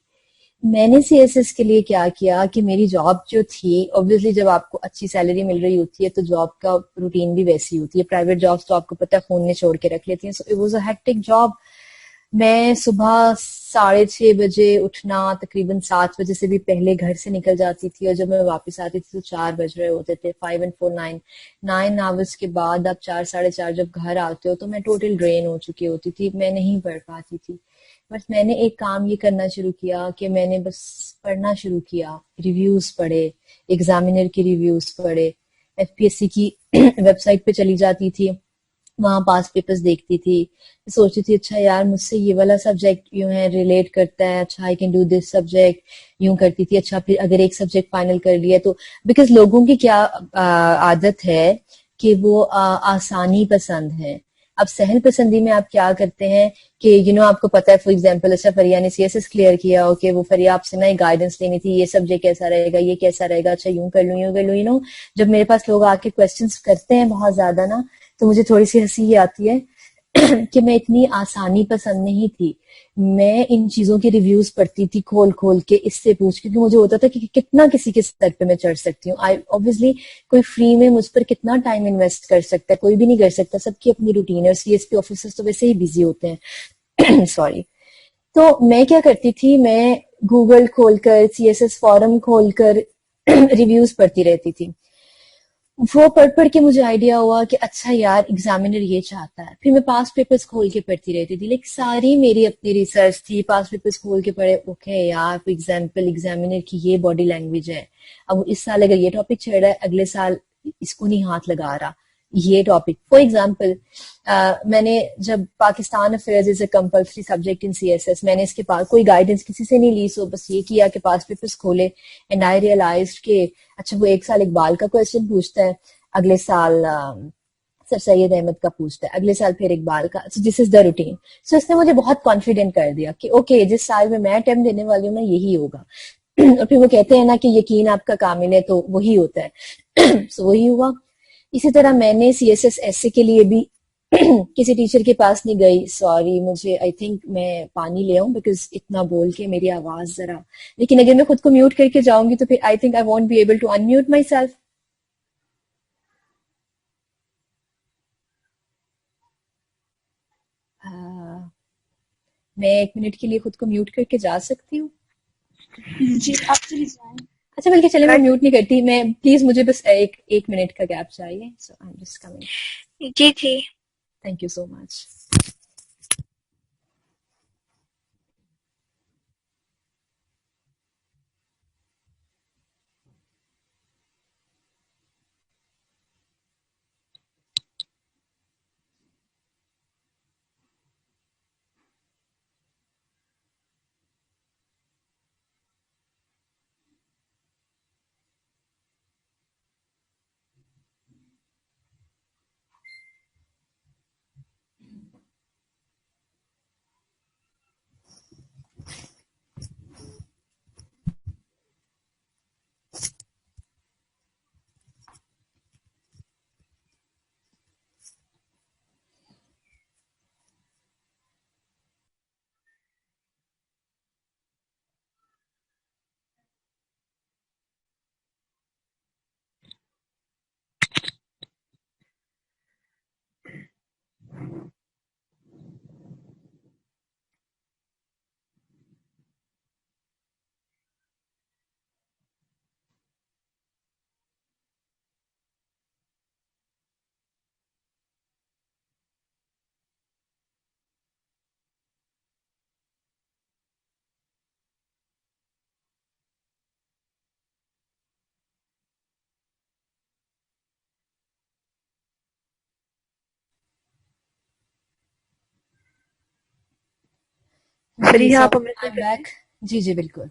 میں نے سی ایس ایس کے لیے کیا کیا کہ میری جاب جو تھی, اوبویسلی جب آپ کو اچھی سیلری مل رہی ہوتی ہے تو جاب کا روٹین بھی ویسی ہوتی ہے. پرائیویٹ جابس تو آپ کو پتہ ہے خون میں چھوڑ کے رکھ لیتی ہیں. So it was a hectic job. میں صبح 6:30 بجے اٹھنا, تقریباً 7 بجے سے بھی پہلے گھر سے نکل جاتی تھی, اور جب میں واپس آتی تھی تو 4 بج رہے ہوتے تھے. 5 and 4 9 آورس کے بعد آپ 4 ساڑھے 4 جب گھر آتے ہو تو میں ٹوٹل ڈرین ہو چکی ہوتی تھی, میں نہیں پڑھ پاتی تھی. بس میں نے ایک کام یہ کرنا شروع کیا کہ میں نے بس پڑھنا شروع کیا, ریویوز پڑھے, ایگزامینر کی ریویوز پڑھے, ایف پی ایس سی کی ویب سائٹ پہ چلی جاتی تھی, وہاں پاس پیپرز دیکھتی تھی, سوچتی تھی اچھا یار مجھ سے یہ والا سبجیکٹ یوں ہے ریلیٹ کرتا ہے, اچھا I can do this subject, یوں کرتی تھی. اچھا پھر اگر ایک سبجیکٹ فائنل کر لیا تو, بیکاز لوگوں کی کیا عادت ہے کہ وہ آسانی پسند ہے. اب سہل پسندی میں آپ کیا کرتے ہیں کہ آپ کو پتا ہے, فار ایگزامپل اچھا فریا نے سی ایس ایس کلیئر کیا, اوکے وہ فریا آپ سے نا گائیڈنس لینی تھی, یہ سبجیکٹ کیسا رہے گا, یہ کیسا رہے گا, اچھا یوں کر لوں. جب میرے پاس لوگ آ کے کوشچنس کرتے ہیں بہت زیادہ نا, تو مجھے تھوڑی سی ہنسی یہ آتی ہے کہ میں اتنی آسانی پسند نہیں تھی. میں ان چیزوں کے ریویوز پڑھتی تھی کھول کھول کے, اس سے پوچھ, کیونکہ مجھے ہوتا تھا کہ کتنا کسی کے سر پہ میں چڑھ سکتی ہوں. obviously کوئی فری میں مجھ پر کتنا ٹائم انویسٹ کر سکتا ہے, کوئی بھی نہیں کر سکتا. سب کی اپنی روٹین ہے, اور سی ایس پی آفیسرز تو ویسے ہی بزی ہوتے ہیں سوری. تو میں کیا کرتی تھی, میں گوگل کھول کر, سی ایس ایس فورم کھول کر ریویوز پڑھتی رہتی تھی. وہ پڑھ کے مجھے آئیڈیا ہوا کہ اچھا یار ایگزامینر یہ چاہتا ہے. پھر میں پاس پیپرز کھول کے پڑھتی رہتی تھی. لائک ساری میری اپنی ریسرچ تھی, پاس پیپرز کھول کے پڑھے. اوکے یار, فار ایگزامپل ایگزامینر کی یہ باڈی لینگویج ہے, اب اس سال اگر یہ ٹاپک چڑھ رہا ہے, اگلے سال اس کو نہیں ہاتھ لگا رہا یہ ٹاپک. فار ایگزامپل میں نے جب Pakistan affairs is a compulsory subject in C S S, میں نے اس کے پاس کوئی گائیڈنس کسی سے نہیں لی, سو بس یہ کیا کہ پاس پیپرز کھولے اینڈ آئی ریئلائزڈ کہ اچھا وہ ایک سال اقبال کا کوشچن پوچھتا ہے, اگلے سال سر سید احمد کا پوچھتا ہے, اگلے سال پھر اقبال کا. سو دس از دا روٹین. سو اس نے مجھے بہت کانفیڈنٹ کر دیا کہ اوکے جس سال میں اٹیمپٹ دینے والی ہوں نا یہی ہوگا. اور پھر وہ کہتے ہیں نا کہ یقین آپ کا کامل ہے, تو وہی ہوتا ہے. سو وہی ہوا. اسی طرح میں نے سی ایس ایس ایس کے لیے بھی کسی ٹیچر کے پاس نہیں گئی. سوری, مجھے آئی تھنک میں پانی لے آؤں بیکاز اتنا بول کے میری آواز ذرا, لیکن اگر میں خود کو میوٹ کر کے جاؤں گی تو پھر I think I won't be able to unmute myself. میں 1 منٹ کے لیے خود کو میوٹ کر کے جا سکتی ہوں؟ جی آپ چلی جائیں. اچھا بلکہ چلے میں Right. میوٹ نہیں کرتی, میں پلیز مجھے بس ایک منٹ کا گیپ چاہیے. So I am just coming. جی جی. Thank you so much. جی صحیح ہے, سو آپ ہمیں آئی سن ایم سکتے ہیں. بیک. جی جی بالکل.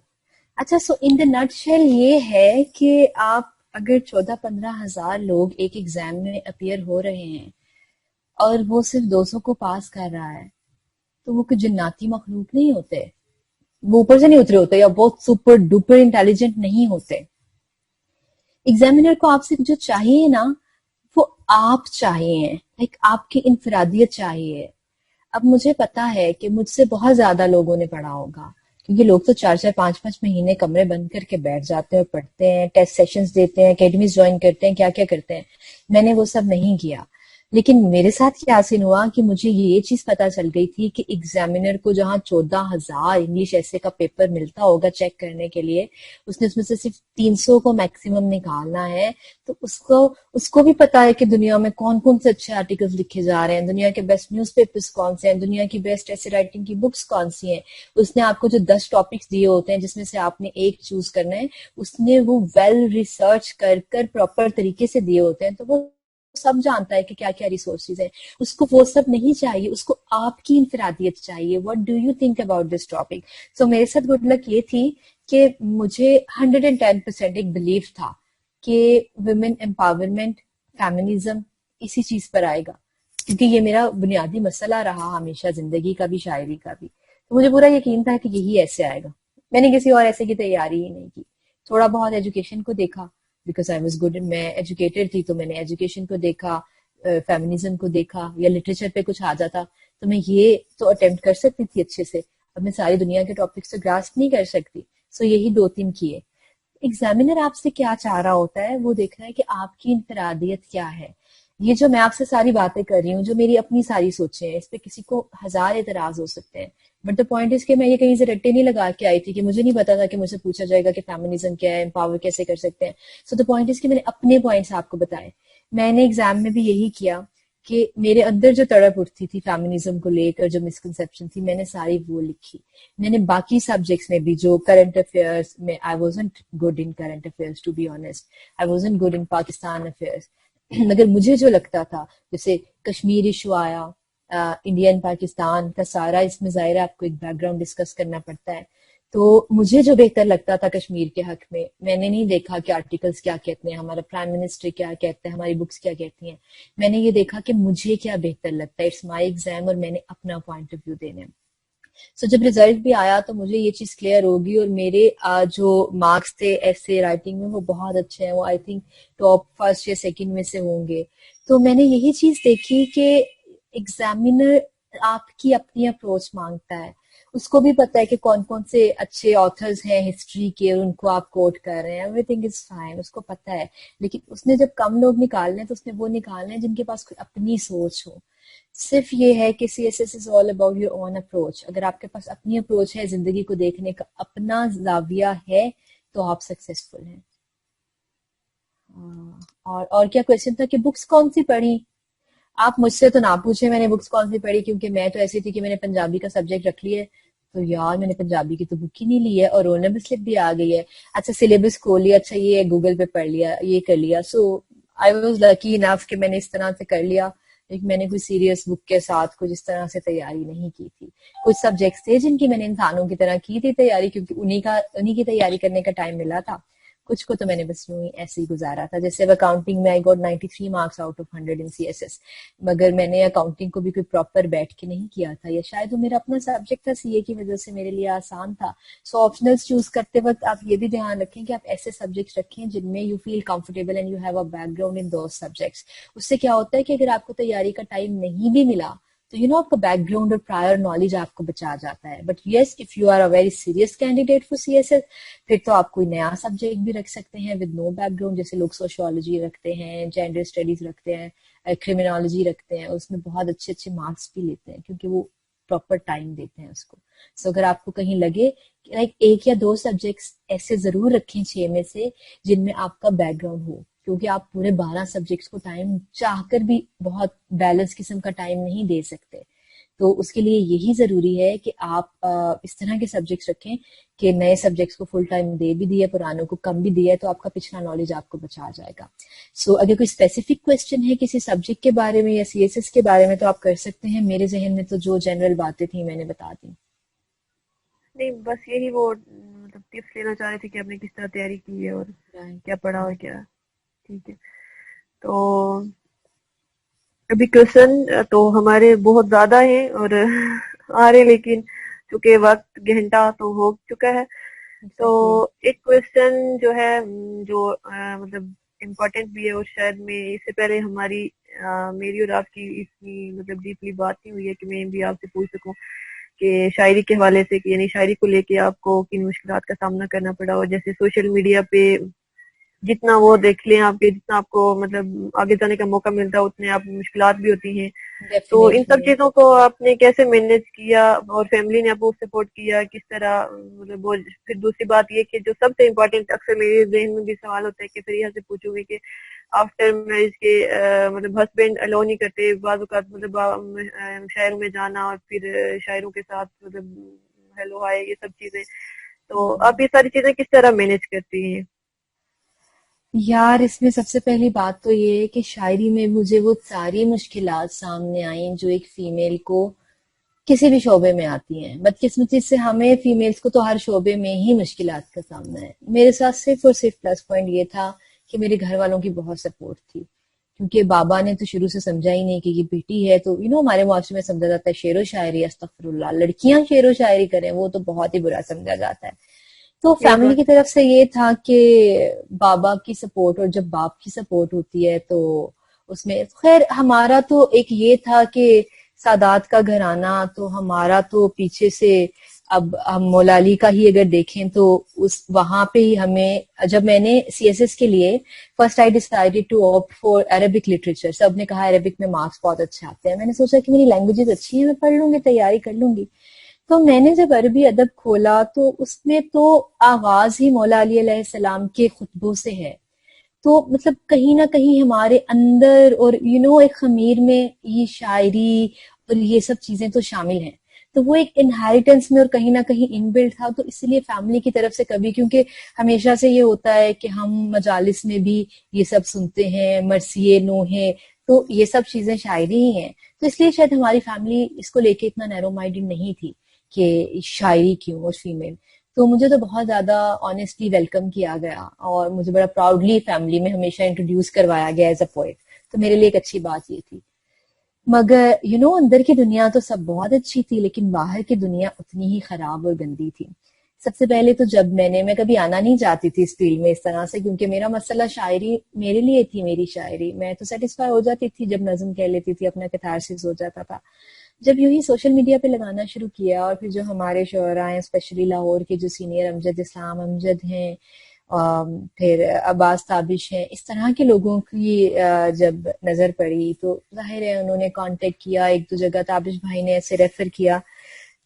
اچھا سو ان دا نٹ شیل یہ ہے کہ آپ اگر 14-15 ہزار لوگ ایک ایگزام میں اپیئر ہو رہے ہیں اور وہ صرف 200 کو پاس کر رہا ہے, تو وہ کوئی جناتی مخلوق نہیں ہوتے, وہ اوپر سے نہیں اترے ہوتے یا بہت سپر ڈوپر انٹیلیجنٹ نہیں ہوتے. ایگزامینر کو آپ سے جو چاہیے نا وہ آپ چاہیے, لائک آپ کی انفرادیت چاہیے. اب مجھے پتا ہے کہ مجھ سے بہت زیادہ لوگوں نے پڑھا ہوگا, کیونکہ لوگ تو 4-4 5-5 مہینے کمرے بند کر کے بیٹھ جاتے ہیں اور پڑھتے ہیں, ٹیسٹ سیشنز دیتے ہیں, اکیڈمیز جوائن کرتے ہیں, کیا کیا کرتے ہیں. میں نے وہ سب نہیں کیا. لیکن میرے ساتھ کیا سین ہوا کہ مجھے یہ چیز پتا چل گئی تھی کہ ایگزامینر کو جہاں 14,000 انگلش ایسے کا پیپر ملتا ہوگا چیک کرنے کے لیے, اس نے اس میں سے صرف 300 کو میکسیمم نکالنا ہے. تو اس کو بھی پتا ہے کہ دنیا میں کون کون سے اچھے آرٹیکلز لکھے جا رہے ہیں, دنیا کے بیسٹ نیوز پیپرز کون سے ہیں, دنیا کی بیسٹ ایسے رائٹنگ کی بکس کون سی ہیں. اس نے آپ کو جو 10 ٹاپکس دیے ہوتے ہیں جس میں سے آپ نے ایک چوز کرنا ہے, اس نے وہ ویل ریسرچ کر پراپر طریقے سے دیے ہوتے ہیں. تو وہ سب جانتا ہے کہ کیا کیا ریسورسز ہیں. اس کو وہ سب نہیں چاہیے, اس کو آپ کی انفرادیت چاہیے. What do you think about this topic? So میرے ساتھ گڈ لک یہ تھی کہ مجھے 110% ایک بلیف تھا کہ ویمن امپاورمنٹ, فیمنزم اسی چیز پر آئے گا, کیونکہ یہ میرا بنیادی مسئلہ رہا ہمیشہ, زندگی کا بھی شاعری کا بھی. تو مجھے پورا یقین تھا کہ یہی ایسے آئے گا. میں نے کسی اور ایسے کی تیاری ہی نہیں کی. تھوڑا بہت ایجوکیشن کو دیکھا بیکاز آئی واز گڈ, میں ایجوکیٹڈ تھی, تو میں نے ایجوکیشن کو دیکھا, فیمنزم کو دیکھا, یا لٹریچر پہ کچھ آ جاتا تو میں یہ تو اٹیمپٹ کر سکتی تھی اچھے سے. اب میں ساری دنیا کے ٹاپکس تو گراسپ نہیں کر سکتی. سو یہی 2-3 کیے. ایگزامینر آپ سے کیا چاہ رہا ہوتا ہے وہ دیکھنا ہے کہ آپ کی انفرادیت کیا ہے. یہ جو میں آپ سے ساری باتیں کر رہی ہوں, جو میری اپنی ساری سوچیں ہیں, اس پہ کسی کو 1000 اعتراض ہو سکتے ہیں, بٹ دا پوائنٹ از کہ میں یہ کہیں سے رٹے نہیں لگا کے آئی تھی کہ مجھے نہیں پتا تھا کہ مجھ سے پوچھا جائے گا کہ فیمنزم کیا ہے, امپاور کیسے کر سکتے ہیں. سو دا پوائنٹ از کہ میں نے اپنے پوائنٹس آپ کو بتائے. میں نے ایگزام میں بھی یہی کیا کہ میرے اندر جو تڑپ اٹھتی تھی فیمنزم کو لے کر, جو مسکنسیپشن تھی, میں نے ساری وہ لکھی. میں نے باقی سبجیکٹس میں بھی جو کرنٹ افیئرس میں I wasn't good in current affairs to be honest, I wasn't good in Pakistan affairs. مگر مجھے جو لگتا تھا, جیسے کشمیر ایشو آیا, انڈیا اینڈ پاکستان کا سارا, اس میں ظاہر ہے آپ کو ایک بیک گراؤنڈ ڈسکس کرنا پڑتا ہے. تو مجھے جو بہتر لگتا تھا کشمیر کے حق میں نے نہیں دیکھا کہ آرٹیکلس کیا کہتے ہیں, ہمارا پرائم منسٹر کیا کہتے ہیں, ہماری بکس کیا کہتی ہیں. میں نے یہ دیکھا کہ مجھے کیا بہتر لگتا ہے, اٹس مائی ایگزام, اور میں نے اپنا پوائنٹ آف ویو دینا ہے. سو جب ریزلٹ بھی آیا تو مجھے یہ چیز کلیئر ہوگی, اور میرے جو مارکس تھے ایسے رائٹنگ میں وہ بہت اچھے ہیں, وہ آئی تھنک ٹاپ فرسٹ یا سیکنڈ میں سے ہوں گے. تو میں نے یہی چیز دیکھی کہ ایگزامینر آپ کی اپنی اپروچ مانگتا ہے, اس کو بھی پتا ہے کہ کون کون سے اچھے آتھرز ہیں ہسٹری کے, اور ان کو آپ کوٹ کر رہے ہیں, ایوری تھنگ از فائن, اس کو پتا ہے. لیکن اس نے جب کم لوگ نکالنے تو اس نے وہ نکالنے ہیں جن کے پاس کوئی اپنی سوچ ہو. صرف یہ ہے کہ C S S is all about your own approach. اگر آپ کے پاس اپنی اپروچ ہے, زندگی کو دیکھنے کا اپنا زاویہ ہے, تو آپ سکسیسفل ہیں. اور کیا کوشچن تھا کہ بکس کون سی پڑھی؟ آپ مجھ سے تو نہ پوچھیں میں نے بکس کون سی پڑھی, کیونکہ میں تو ایسی تھی کہ میں نے پنجابی کا سبجیکٹ رکھ لیا ہے, تو یار میں نے پنجابی کی تو بک ہی نہیں لی ہے, اور رول نمبر سلپ بھی آ گئی ہے. اچھا سلیبس کھول لیا, اچھا یہ گوگل پہ پڑھ لیا, یہ کر لیا. سو آئی واز لکی انف کہ میں نے اس طرح سے کر لیا. لیکن میں نے کوئی سیریس بک کے ساتھ کچھ اس طرح سے تیاری نہیں کی تھی. کچھ سبجیکٹس تھے جن کی میں نے انسانوں کی طرح کی تھی تیاری, کیونکہ انہی کی تیاری کرنے کا ٹائم ملا تھا. کچھ کو تو میں نے بس یوں ہی ایسے ہی گزارا تھا. جیسے اب اکاؤنٹنگ میں I got 93 marks out of 100 in C S S, مگر میں نے اکاؤنٹنگ کو بھی کوئی پراپر بیٹھ کے نہیں کیا تھا, یا شاید وہ میرا اپنا سبجیکٹ تھا سی اے کی وجہ سے میرے لیے آسان تھا. سو آپشنلز چوز کرتے وقت آپ یہ بھی دھیان رکھیں کہ آپ ایسے سبجیکٹس رکھیں جن میں you feel comfortable and you have a background in those subjects. اس سے کیا ہوتا ہے کہ اگر آپ کو تیاری کا ٹائم نہیں بھی ملا تو آپ کا بیک گراؤنڈ اور پرائر نالج آپ کو بچا جاتا ہے. But yes, if you are a very serious candidate for C S S, پھر تو آپ کوئی نیا سبجیکٹ بھی رکھ سکتے ہیں ود نو بیک گراؤنڈ. جیسے لوگ سوشیولوجی رکھتے ہیں, جینڈر اسٹڈیز رکھتے ہیں, کرمنالوجی رکھتے ہیں, اس میں بہت اچھے اچھے مارکس بھی لیتے ہیں کیونکہ وہ پراپر ٹائم دیتے ہیں اس کو. سو اگر آپ کو کہیں لگے کہ لائک 1 یا 2 سبجیکٹس ایسے ضرور رکھیں 6 میں سے جن میں آپ کا بیک گراؤنڈ ہو, کیونکہ آپ پورے 12 سبجیکٹس کو ٹائم چاہ کر بھی بہت بیلنس قسم کا ٹائم نہیں دے سکتے. تو اس کے لیے یہی ضروری ہے کہ آپ اس طرح کے سبجیکٹس رکھیں کہ نئے سبجیکٹس کو فل ٹائم دے بھی دیا, پرانوں کو کم بھی دیا, تو آپ کا پچھلا نالج آپ کو بچا جائے گا. سو اگر کوئی اسپیسیفک کویسچن ہے کسی سبجیکٹ کے بارے میں یا سی ایس ایس کے بارے میں تو آپ کر سکتے ہیں. میرے ذہن میں تو جو جنرل باتیں تھیں میں نے بتا دی. نہیں بس یہی وہ مطلب ٹپس لینا چاہ رہے تھے کہ آپ نے کس طرح تیاری کی ہے اور کیا پڑھا اور کیا. ٹھیک ہے, تو ابھی کوشچن تو ہمارے بہت زیادہ ہیں اور آ رہے, لیکن چونکہ وقت گھنٹہ تو ہو چکا ہے, تو ایک کوشچن جو ہے جو مطلب امپورٹنٹ بھی ہے, اور شاید میں اس سے پہلے میری اور آپ کی اتنی مطلب ڈیپلی بات نہیں ہوئی ہے کہ میں بھی آپ سے پوچھ سکوں کہ شاعری کے حوالے سے, کہ یعنی شاعری کو لے کے آپ کو کن مشکلات کا سامنا کرنا پڑا, اور جیسے سوشل میڈیا پہ جتنا وہ دیکھ لیں آپ کے, جتنا آپ کو مطلب آگے جانے کا موقع ملتا ہے اتنے آپ مشکلات بھی ہوتی ہیں. تو ان سب چیزوں کو آپ نے کیسے مینج کیا, اور فیملی نے آپ کو سپورٹ کیا کس طرح, مطلب وہ پھر دوسری بات یہ کہ جو سب سے امپورٹنٹ اکثر میرے ذہن میں بھی سوال ہوتا ہے کہ پھر یہاں سے پوچھوں گی کہ آفٹر میرج کے مطلب ہسبینڈ الاؤ نہیں کرتے بعض اوقات, مطلب شہروں میں جانا اور پھر شاعروں کے ساتھ مطلب ہیلو ہائے یہ سب چیزیں, تو آپ یہ ساری چیزیں کس طرح مینج کرتی ہیں؟ یار اس میں سب سے پہلی بات تو یہ ہے کہ شاعری میں مجھے وہ ساری مشکلات سامنے آئیں جو ایک فیمیل کو کسی بھی شعبے میں آتی ہیں. بدقسمتی سے ہمیں فیمیلز کو تو ہر شعبے میں ہی مشکلات کا سامنا ہے. میرے ساتھ صرف اور صرف پلس پوائنٹ یہ تھا کہ میرے گھر والوں کی بہت سپورٹ تھی, کیونکہ بابا نے تو شروع سے سمجھا ہی نہیں کہ یہ بیٹی ہے, تو ہمارے معاشرے میں سمجھا جاتا ہے شعر و شاعری, استغفر اللہ, لڑکیاں شعر و شاعری کریں وہ تو بہت ہی برا سمجھا جاتا ہے. تو فیملی کی طرف سے یہ تھا کہ بابا کی سپورٹ, اور جب باپ کی سپورٹ ہوتی ہے تو اس میں خیر ہمارا تو ایک یہ تھا کہ سادات کا گھرانہ, تو ہمارا تو پیچھے سے اب ہم مولا علی کا ہی اگر دیکھیں تو وہاں پہ ہی ہمیں, جب میں نے سی ایس ایس کے لیے first I decided to opt for Arabic literature, سب نے کہا عربک میں مارکس بہت اچھے آتے ہیں. میں نے سوچا کہ میری لینگویجز اچھی ہیں, میں پڑھ لوں گی, تیاری کر لوں گی. تو میں نے جب عربی ادب کھولا تو اس میں تو آغاز ہی مولا علی علیہ السلام کے خطبوں سے ہے. تو مطلب کہیں نہ کہیں ہمارے اندر اور ایک خمیر میں یہ شاعری اور یہ سب چیزیں تو شامل ہیں. تو وہ ایک انہیریٹنس میں اور کہیں نہ کہیں ان بلٹ تھا. تو اس لیے فیملی کی طرف سے کبھی، کیونکہ ہمیشہ سے یہ ہوتا ہے کہ ہم مجالس میں بھی یہ سب سنتے ہیں، مرثیے نوحے، تو یہ سب چیزیں شاعری ہی ہیں. تو اس لیے شاید ہماری فیملی اس کو لے کے اتنا نیرو مائنڈڈ نہیں تھی کہ شاعری کیوں اور فیمیل. تو مجھے تو بہت زیادہ آنیسٹلی ویلکم کیا گیا اور مجھے بڑا پراؤڈلی فیملی میں ہمیشہ انٹروڈیوس کروایا گیا ایز اے پوئٹ. تو میرے لیے ایک اچھی بات یہ تھی. مگر اندر کی دنیا تو سب بہت اچھی تھی، لیکن باہر کی دنیا اتنی ہی خراب اور گندی تھی. سب سے پہلے تو جب میں کبھی آنا نہیں چاہتی تھی اس فیلڈ میں اس طرح سے، کیونکہ میرا مسئلہ شاعری میرے لیے تھی. میری شاعری میں تو سیٹسفائی ہو جاتی تھی جب نظم کہہ لیتی تھی، اپنا کیتھارسس ہو جاتا تھا. جب یوں ہی سوشل میڈیا پہ لگانا شروع کیا، اور پھر جو ہمارے شعراء ہیں اسپیشلی لاہور کے جو سینئر امجد اسلام امجد ہیں، پھر عباس تابش ہیں، اس طرح کے لوگوں کی جب نظر پڑی تو ظاہر ہے انہوں نے کانٹیکٹ کیا، ایک دو جگہ تابش بھائی نے ایسے ریفر کیا.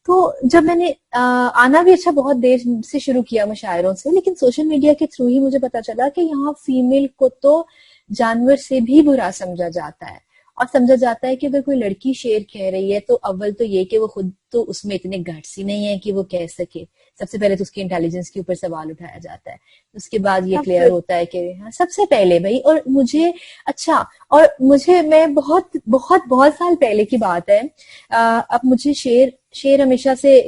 تو جب میں نے آنا بھی اچھا بہت دیر سے شروع کیا مشاعروں سے، لیکن سوشل میڈیا کے تھرو ہی مجھے پتا چلا کہ یہاں فیمیل کو تو جانور سے بھی برا سمجھا جاتا ہے. اور سمجھا جاتا ہے کہ اگر کوئی لڑکی شعر کہہ رہی ہے تو اول تو یہ کہ وہ خود تو اس میں اتنے گٹس ہی نہیں ہے کہ وہ کہہ سکے. سب سے پہلے تو اس کی انٹیلیجنس کے اوپر سوال اٹھایا جاتا ہے. اس کے بعد یہ کلیئر ہوتا ہے کہ ہاں سب سے پہلے بھائی. اور مجھے میں بہت بہت بہت سال پہلے کی بات ہے، اب مجھے شعر ہمیشہ سے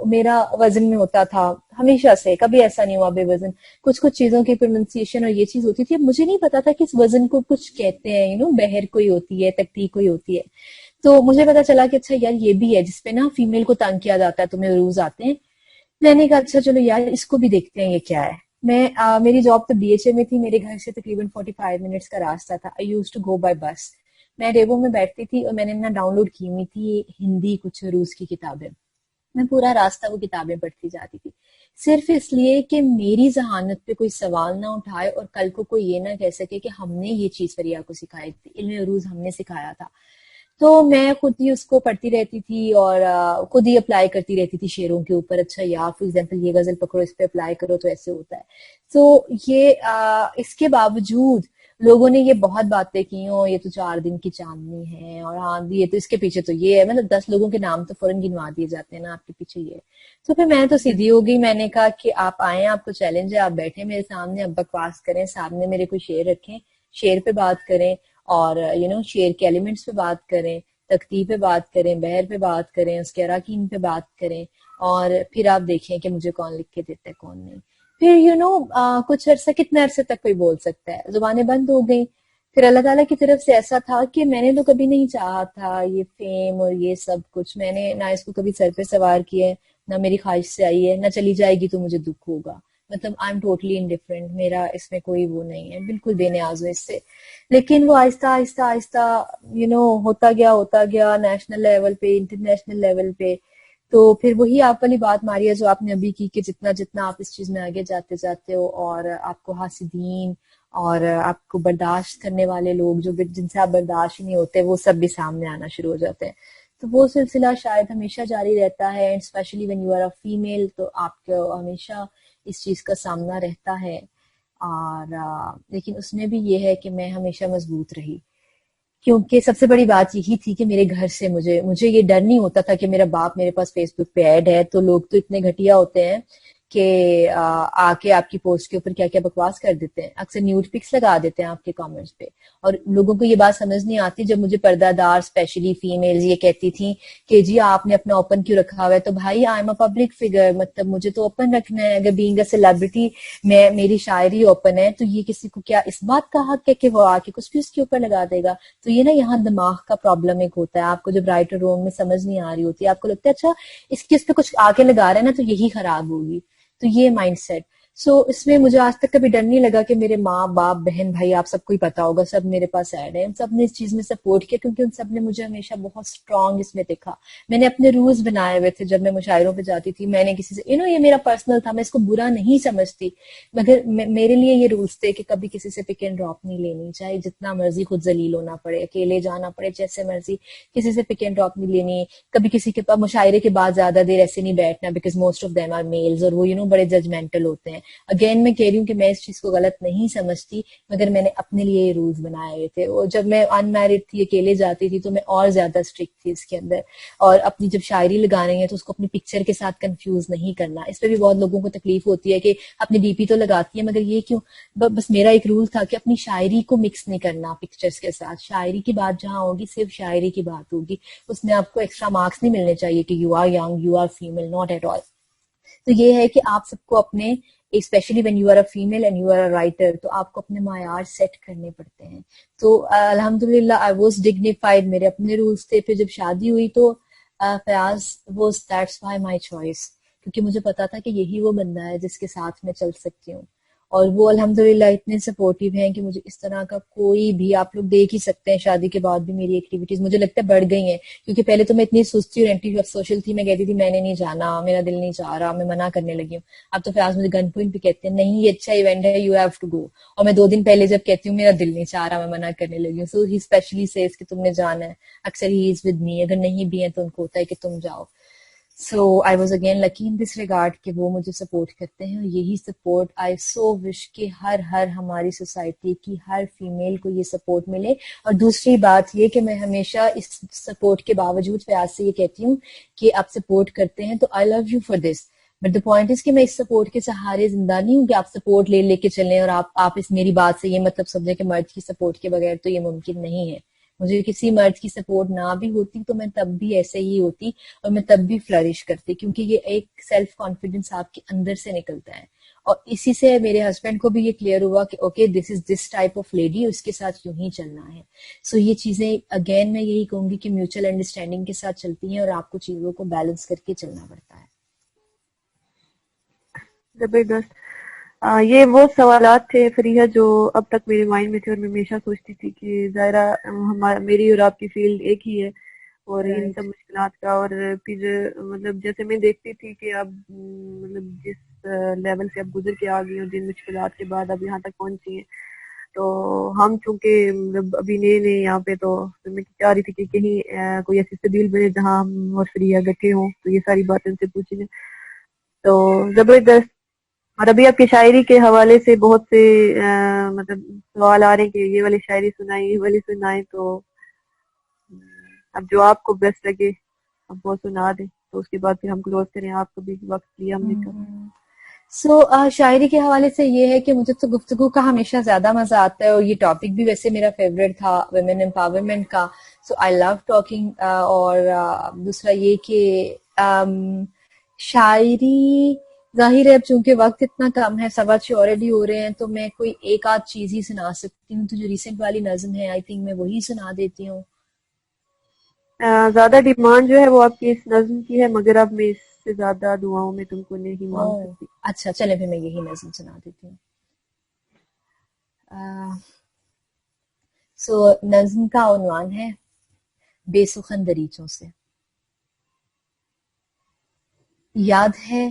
میرا وزن میں ہوتا تھا، ہمیشہ سے کبھی ایسا نہیں ہوا بے وزن. کچھ چیزوں کی پروننسیشن اور یہ چیز ہوتی تھی. اب مجھے نہیں پتا تھا کہ اس وزن کو کچھ کہتے ہیں، بہر کوئی ہوتی ہے، تکتی کوئی ہوتی ہے. تو مجھے پتا چلا کہ اچھا یار یہ بھی ہے جس پہ نا فیمیل کو تنگ کیا جاتا ہے، تمہیں عروض آتے ہیں. میں نے کہا اچھا چلو یار اس کو بھی دیکھتے ہیں یہ کیا ہے. میری جاب تو BHA میں تھی، میرے گھر سے تقریباً 45 منٹس کا راستہ تھا. I used to go by bus. میں ریبو میں بیٹھتی تھی اور میں نے نا ڈاؤن لوڈ کی ہوئی تھی ہندی کچھ روس کی کتابیں. میں پورا راستہ وہ کتابیں پڑھتی جاتی تھی، صرف اس لیے کہ میری ذہانت پہ کوئی سوال نہ اٹھائے اور کل کو کوئی یہ نہ کہہ سکے کہ ہم نے یہ چیز فریا کو سکھائی تھی، علم عروض ہم نے سکھایا تھا. تو میں خود ہی اس کو پڑھتی رہتی تھی اور خود ہی اپلائی کرتی رہتی تھی شعروں کے اوپر. اچھا یا فار ایگزامپل یہ غزل پکڑو، اس پہ اپلائی کرو تو ایسے ہوتا ہے. تو یہ اس کے باوجود لوگوں نے یہ بہت باتیں کی ہوں، یہ تو 4 دن کی چاندنی ہے، اور ہاں یہ تو اس کے پیچھے تو یہ ہے. مطلب 10 لوگوں کے نام تو فوراً گنوا دیے جاتے ہیں نا آپ کے پیچھے یہ. تو پھر میں تو سیدھی ہو گئی. میں نے کہا کہ آپ آئیں، آپ کو چیلنج ہے، آپ بیٹھیں میرے سامنے، اب بکواس کریں، سامنے میرے کوئی شعر رکھیں، شعر پہ بات کریں، اور شعر کے ایلیمنٹس پہ بات کریں، تکتی پہ بات کریں، بہر پہ بات کریں، اس کے اراکین پہ بات کریں، اور پھر آپ دیکھیں کہ مجھے کون لکھ کے دیتا ہے کون نہیں. پھر کچھ عرصہ، کتنے عرصے تک کوئی بول سکتا ہے، زبانیں بند ہو گئیں. پھر اللہ تعالیٰ کی طرف سے ایسا تھا کہ میں نے تو کبھی نہیں چاہا تھا یہ فیم اور یہ سب کچھ. میں نے نہ اس کو کبھی سر پہ سوار کیا ہے، نہ میری خواہش سے آئی ہے، نہ چلی جائے گی تو مجھے دکھ ہوگا. مطلب آئی ایم ٹوٹلی انڈیفرنٹ، میرا اس میں کوئی وہ نہیں ہے، بالکل بے نیاز ہوں اس سے. لیکن وہ آہستہ آہستہ آہستہ ہوتا گیا نیشنل لیول پہ، انٹرنیشنل لیول پہ. تو پھر وہی آپ والی بات ماری ہے جو آپ نے ابھی کی کہ جتنا آپ اس چیز میں آگے جاتے جاتے ہو اور آپ کو حاسدین اور آپ کو برداشت کرنے والے لوگ جو جن سے آپ برداشت نہیں ہوتے وہ سب بھی سامنے آنا شروع ہو جاتے ہیں. تو وہ سلسلہ شاید ہمیشہ جاری رہتا ہے، specially when you are a female. تو آپ کو ہمیشہ اس چیز کا سامنا رہتا ہے. اور لیکن اس میں بھی یہ ہے کہ میں ہمیشہ مضبوط رہی، کیونکہ سب سے بڑی بات یہی تھی کہ میرے گھر سے مجھے یہ ڈر نہیں ہوتا تھا کہ میرا باپ میرے پاس فیس بک پہ ایڈ ہے تو لوگ تو اتنے گھٹیا ہوتے ہیں کہ آ کے آپ کی پوسٹ کے اوپر کیا کیا بکواس کر دیتے ہیں. اکثر نیوڈ پکس لگا دیتے ہیں آپ کے کامنٹس پہ. اور لوگوں کو یہ بات سمجھ نہیں آتی جب مجھے پردہ دار اسپیشلی فیمیلز یہ کہتی تھیں کہ جی آپ نے اپنا اوپن کیوں رکھا ہوا ہے. تو بھائی آئی ایم اے پبلک فگر، مطلب مجھے تو اوپن رکھنا ہے. اگر بینگ اے سیلیبریٹی میری شاعری اوپن ہے تو یہ کسی کو کیا اس بات کا حق ہے کہ وہ آ کے کچھ بھی اس کے اوپر لگا دے گا. تو یہ نا یہاں دماغ کا پرابلم ایک ہوتا ہے. آپ کو جب رائٹر روم میں سمجھ نہیں آ رہی ہوتی، آپ کو لگتا ہے اچھا اس پہ کچھ آ کے لگا رہا ہے نا تو یہی خراب ہوگی. تو یہ مائنڈ سیٹ. سو اس میں مجھے آج تک کبھی ڈر نہیں لگا کہ میرے ماں باپ بہن بھائی آپ سب کو ہی پتا ہوگا سب میرے پاس ایڈ ہے، ان سب نے اس چیز میں سپورٹ کیا کیونکہ ان سب نے مجھے ہمیشہ بہت اسٹرانگ اس میں دیکھا. میں نے اپنے رولز بنائے ہوئے تھے جب میں مشاعروں پہ جاتی تھی. میں نے کسی سے یہ میرا پرسنل تھا، میں اس کو برا نہیں سمجھتی، مگر میرے لیے یہ رولز تھے کہ کبھی کسی سے پک اینڈ ڈراپ نہیں لینی، چاہے جتنا مرضی خود ذلیل ہونا پڑے، اکیلے جانا پڑے، جیسے مرضی کسی سے پک اینڈ ڈراپ نہیں لینی. کبھی کسی کے پاس مشاعرے کے بعد زیادہ دیر ایسے نہیں بیٹھنا because most of them are males, اور وہ بڑے ججمنٹل ہوتے ہیں. اگین میں کہہ رہی ہوں کہ میں اس چیز کو غلط نہیں سمجھتی، مگر میں نے اپنے لیے یہ رولز بنائے ہوئے تھے. اور جب میں ان میرڈ تھی، اکیلے جاتی تھی، تو میں اور زیادہ اسٹرکٹ تھی اس کے اندر. اور اپنی جب شاعری لگا رہی ہیں تو اس کو اپنی پکچر کے ساتھ کنفیوز نہیں کرنا. اس پہ بھی بہت لوگوں کو تکلیف ہوتی ہے کہ اپنی ڈی پی تو لگاتی ہے مگر یہ کیوں. بس میرا ایک رول تھا کہ اپنی شاعری کو مکس نہیں کرنا پکچرز کے ساتھ. شاعری کی بات جہاں ہوگی صرف شاعری کی بات ہوگی، اس میں آپ کو ایکسٹرا مارکس نہیں ملنے چاہیے کہ you are young, you are female, not at all. تو یہ ہے کہ آپ سب کو اپنے especially when you are a female and you are a writer, تو آپ کو اپنے معیار سیٹ کرنے پڑتے ہیں. تو الحمدللہ آئی واز ڈگنیفائڈ، میرے اپنے رولز تھے. پھر جب شادی ہوئی تو Fayyaz was that's why my choice, کیونکہ مجھے پتا تھا کہ یہی وہ بندہ ہے جس کے ساتھ میں چل سکتی ہوں. اور وہ الحمدللہ اتنے سپورٹیو ہیں کہ مجھے اس طرح کا کوئی بھی، آپ لوگ دیکھ ہی سکتے ہیں شادی کے بعد بھی میری ایکٹیویٹیز مجھے لگتا ہے بڑھ گئی ہیں. کیونکہ پہلے تو میں اتنی سستی اور اینٹی سوشل تھی، میں کہتی تھی میں نے نہیں جانا، میرا دل نہیں چاہ رہا، میں منع کرنے لگی ہوں. اب تو فیاض مجھے گن پوائنٹ پہ کہتے ہیں نہیں یہ اچھا ایونٹ ہے، یو ہیو ٹو گو. اور میں 2 دن پہلے جب کہتی ہوں میرا دل نہیں چاہ رہا، میں منع کرنے لگی ہوں. سو ہی اسپیشلی سیز کہ تم نے جانا ہے. اکثر ہی از ود می، اگر نہیں بھی ہیں تو ان کو ہوتا ہے کہ تم جاؤ. So I was again lucky in this regard کہ وہ مجھے سپورٹ کرتے ہیں. اور یہی سپورٹ آئی سو وش کہ ہر ہماری سوسائٹی کی ہر فیمیل کو یہ سپورٹ ملے. اور دوسری بات یہ کہ میں ہمیشہ اس سپورٹ کے باوجود فیاض سے یہ کہتی ہوں کہ آپ سپورٹ کرتے ہیں تو I love you for this, but the point is کہ میں اس سپورٹ کے سہارے زندہ نہیں ہوں کہ آپ سپورٹ لے کے چلیں اور آپ اس میری بات سے یہ مطلب سمجھیں کہ مرد کی سپورٹ کے بغیر تو یہ ممکن نہیں ہے. مجھے کسی مرد کی سپورٹ نہ بھی ہوتی تو میں تب بھی ایسے ہی ہوتی اور میں تب بھی فلرش کرتی، کیونکہ یہ ایک سیلف کانفیڈنس آپ کے اندر سے نکلتا ہے. اور اسی سے میرے ہسبینڈ کو بھی یہ کلیئر ہوا کہ okay this is this type of lady, اس کے ساتھ یوں ہی چلنا ہے. سو یہ چیزیں اگین میں یہی کہوں گی کہ میوچل انڈرسٹینڈنگ کے ساتھ چلتی ہیں اور آپ کو چیزوں کو بیلنس کر کے چلنا پڑتا ہے. زبردست. یہ وہ سوالات تھے فریحہ جو اب تک میرے مائنڈ میں تھے اور میں ہمیشہ سوچتی تھی کہ ظاہرہ میری اور آپ کی فیلڈ ایک ہی ہے اور ان رائٹ. سب مشکلات کا. اور پھر مطلب جیسے میں دیکھتی تھی کہ اب مطلب جس لیول سے اب گزر کے آ گئی ہوں، جن مشکلات کے بعد اب یہاں تک پہنچی ہیں، تو ہم چونکہ مطلب ابھی نئے یہاں پہ، تو میں چاہ رہی تھی کہ کہیں کوئی ایسی سبیل بنے جہاں ہم اور فریحہ بیٹھے ہوں تو یہ ساری باتیں ان سے پوچھی لیں. تو زبردست. اور ابھی آپ کی شاعری کے حوالے سے بہت سے مطلب سوال آ رہے ہیں کہ یہ والی شاعری سنائیں، یہ والی سنائیں. تو اب جو آپ کو بیسٹ لگے اب وہ سنا دیں، تو اس کے بعد پھر ہم کلوز کریں. آپ کو بھی وقت لیا ہم نے کہا. سو شاعری کے حوالے سے یہ ہے کہ مجھے تو گفتگو کا ہمیشہ زیادہ مزہ آتا ہے، اور یہ ٹاپک بھی ویسے میرا فیوریٹ تھا ویمن امپاورمنٹ کا. سو آئی لو ٹاکنگ. اور دوسرا یہ کہ شاعری ظاہر ہے اب چونکہ وقت اتنا کم ہے، 6:15 آلریڈی ہو رہے ہیں، تو میں کوئی ایک آدھ چیز ہی سنا سکتی ہوں. تو جو ریسنٹ والی نظم ہے آئی تھنک میں وہی سنا دیتی ہوں. زیادہ ڈیمانڈ جو ہے وہ آپ کی اس نظم کی ہے، مگر اب میں اس سے زیادہ دعاؤں میں تم کو نہیں مانگ سکتی. اچھا چلیں پھر میں یہی نظم سنا دیتی ہوں. سو نظم کا عنوان ہے بے سخن دریچوں سے. یاد ہے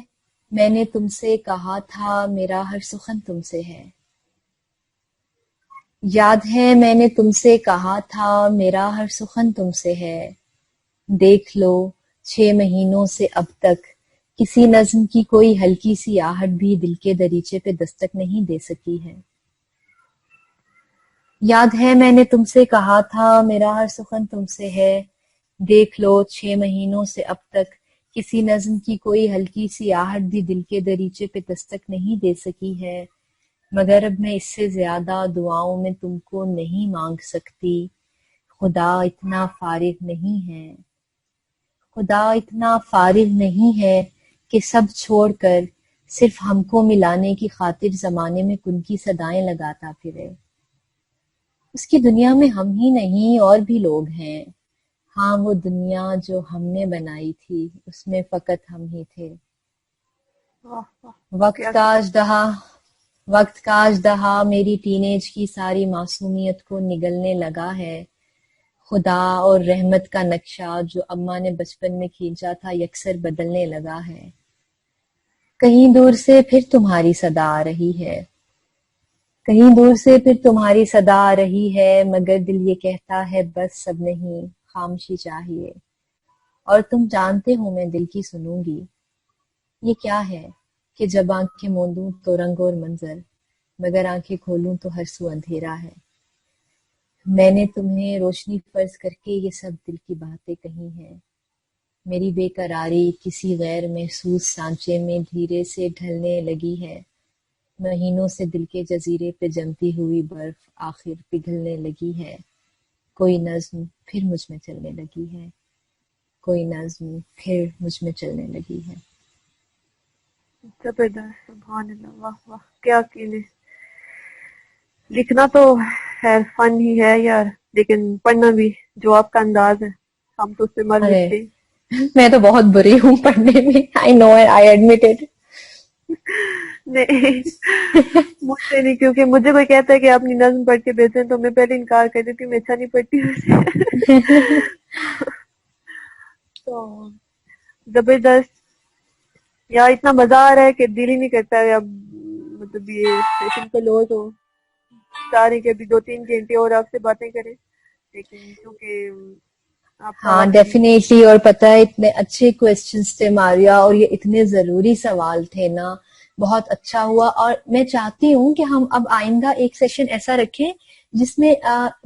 میں نے تم سے کہا تھا میرا ہر سخن تم سے ہے. یاد ہے میں نے تم سے کہا تھا میرا ہر سخن تم سے ہے. دیکھ لو 6 مہینوں سے اب تک کسی نظم کی کوئی ہلکی سی آہٹ بھی دل کے دریچے پہ دستک نہیں دے سکی ہے. یاد ہے میں نے تم سے کہا تھا میرا ہر سخن تم سے ہے. دیکھ لو 6 مہینوں سے اب تک کسی نظم کی کوئی ہلکی سی آہٹ بھی دل کے دریچے پہ دستک نہیں دے سکی ہے. مگر اب میں اس سے زیادہ دعاؤں میں تم کو نہیں مانگ سکتی. خدا اتنا فارغ نہیں ہے، خدا اتنا فارغ نہیں ہے کہ سب چھوڑ کر صرف ہم کو ملانے کی خاطر زمانے میں کن کی صدائیں لگاتا پھرے. اس کی دنیا میں ہم ہی نہیں اور بھی لوگ ہیں. ہاں وہ دنیا جو ہم نے بنائی تھی اس میں فقط ہم ہی تھے. واہ واہ وقت کیا کا اژدہا وقت کا اژدہا میری ٹینیج کی ساری معصومیت کو نگلنے لگا ہے. خدا اور رحمت کا نقشہ جو اماں نے بچپن میں کھینچا تھا یکسر بدلنے لگا ہے. کہیں دور سے پھر تمہاری صدا آ رہی ہے. کہیں دور سے پھر تمہاری صدا آ رہی ہے، مگر دل یہ کہتا ہے بس سب نہیں، خاموشی چاہیے. اور تم جانتے ہو میں دل کی سنوں گی. یہ کیا ہے کہ جب آنکھیں موندوں تو رنگ اور منظر، مگر آنکھیں کھولوں تو ہر سو اندھیرا ہے. میں نے تمہیں روشنی فرض کر کے یہ سب دل کی باتیں کہی ہیں. میری بے قراری کسی غیر محسوس سانچے میں دھیرے سے ڈھلنے لگی ہے. مہینوں سے دل کے جزیرے پہ جمتی ہوئی برف آخر پگھلنے لگی ہے. کوئی نظم پھر مجھ میں چلنے لگی ہے. کوئی نظم پھر مجھ میں چلنے لگی ہے. زبردست، سبحان اللہ، واہ واہ کیا کینے. لکھنا تو خیر فن ہی ہے یار، لیکن پڑھنا بھی جو آپ کا انداز ہے ہم تو اس پہ مر ارے مٹتے. میں تو بہت بری ہوں پڑھنے میں. آئی نو آئی ایڈمٹ اٹ. نہیں مجھ سے نہیں، کیونکہ مجھے کوئی کہتا ہے کہ آپ اپنی نظم پڑھ کے بیچیں تو میں پہلے انکار کر دیتی ہوں، میں اچھا نہیں پڑھتی ویسے. تو زبردست یار، اتنا مزہ آ رہا ہے کہ دل ہی نہیں کرتا ہے اب مطلب یہ سیشن کو لو تو ساری کے بھی 2-3 گھنٹے اور آپ سے باتیں کریں، لیکن کیونکہ آپ کا ہاں وقت بھی. ڈیفینیٹلی. اور پتہ ہے اتنے اچھے کوسچنس تھے ماریا، اور یہ اتنے ضروری سوال تھے نا. بہت اچھا ہوا. اور میں چاہتی ہوں کہ ہم اب آئندہ ایک سیشن ایسا رکھیں جس میں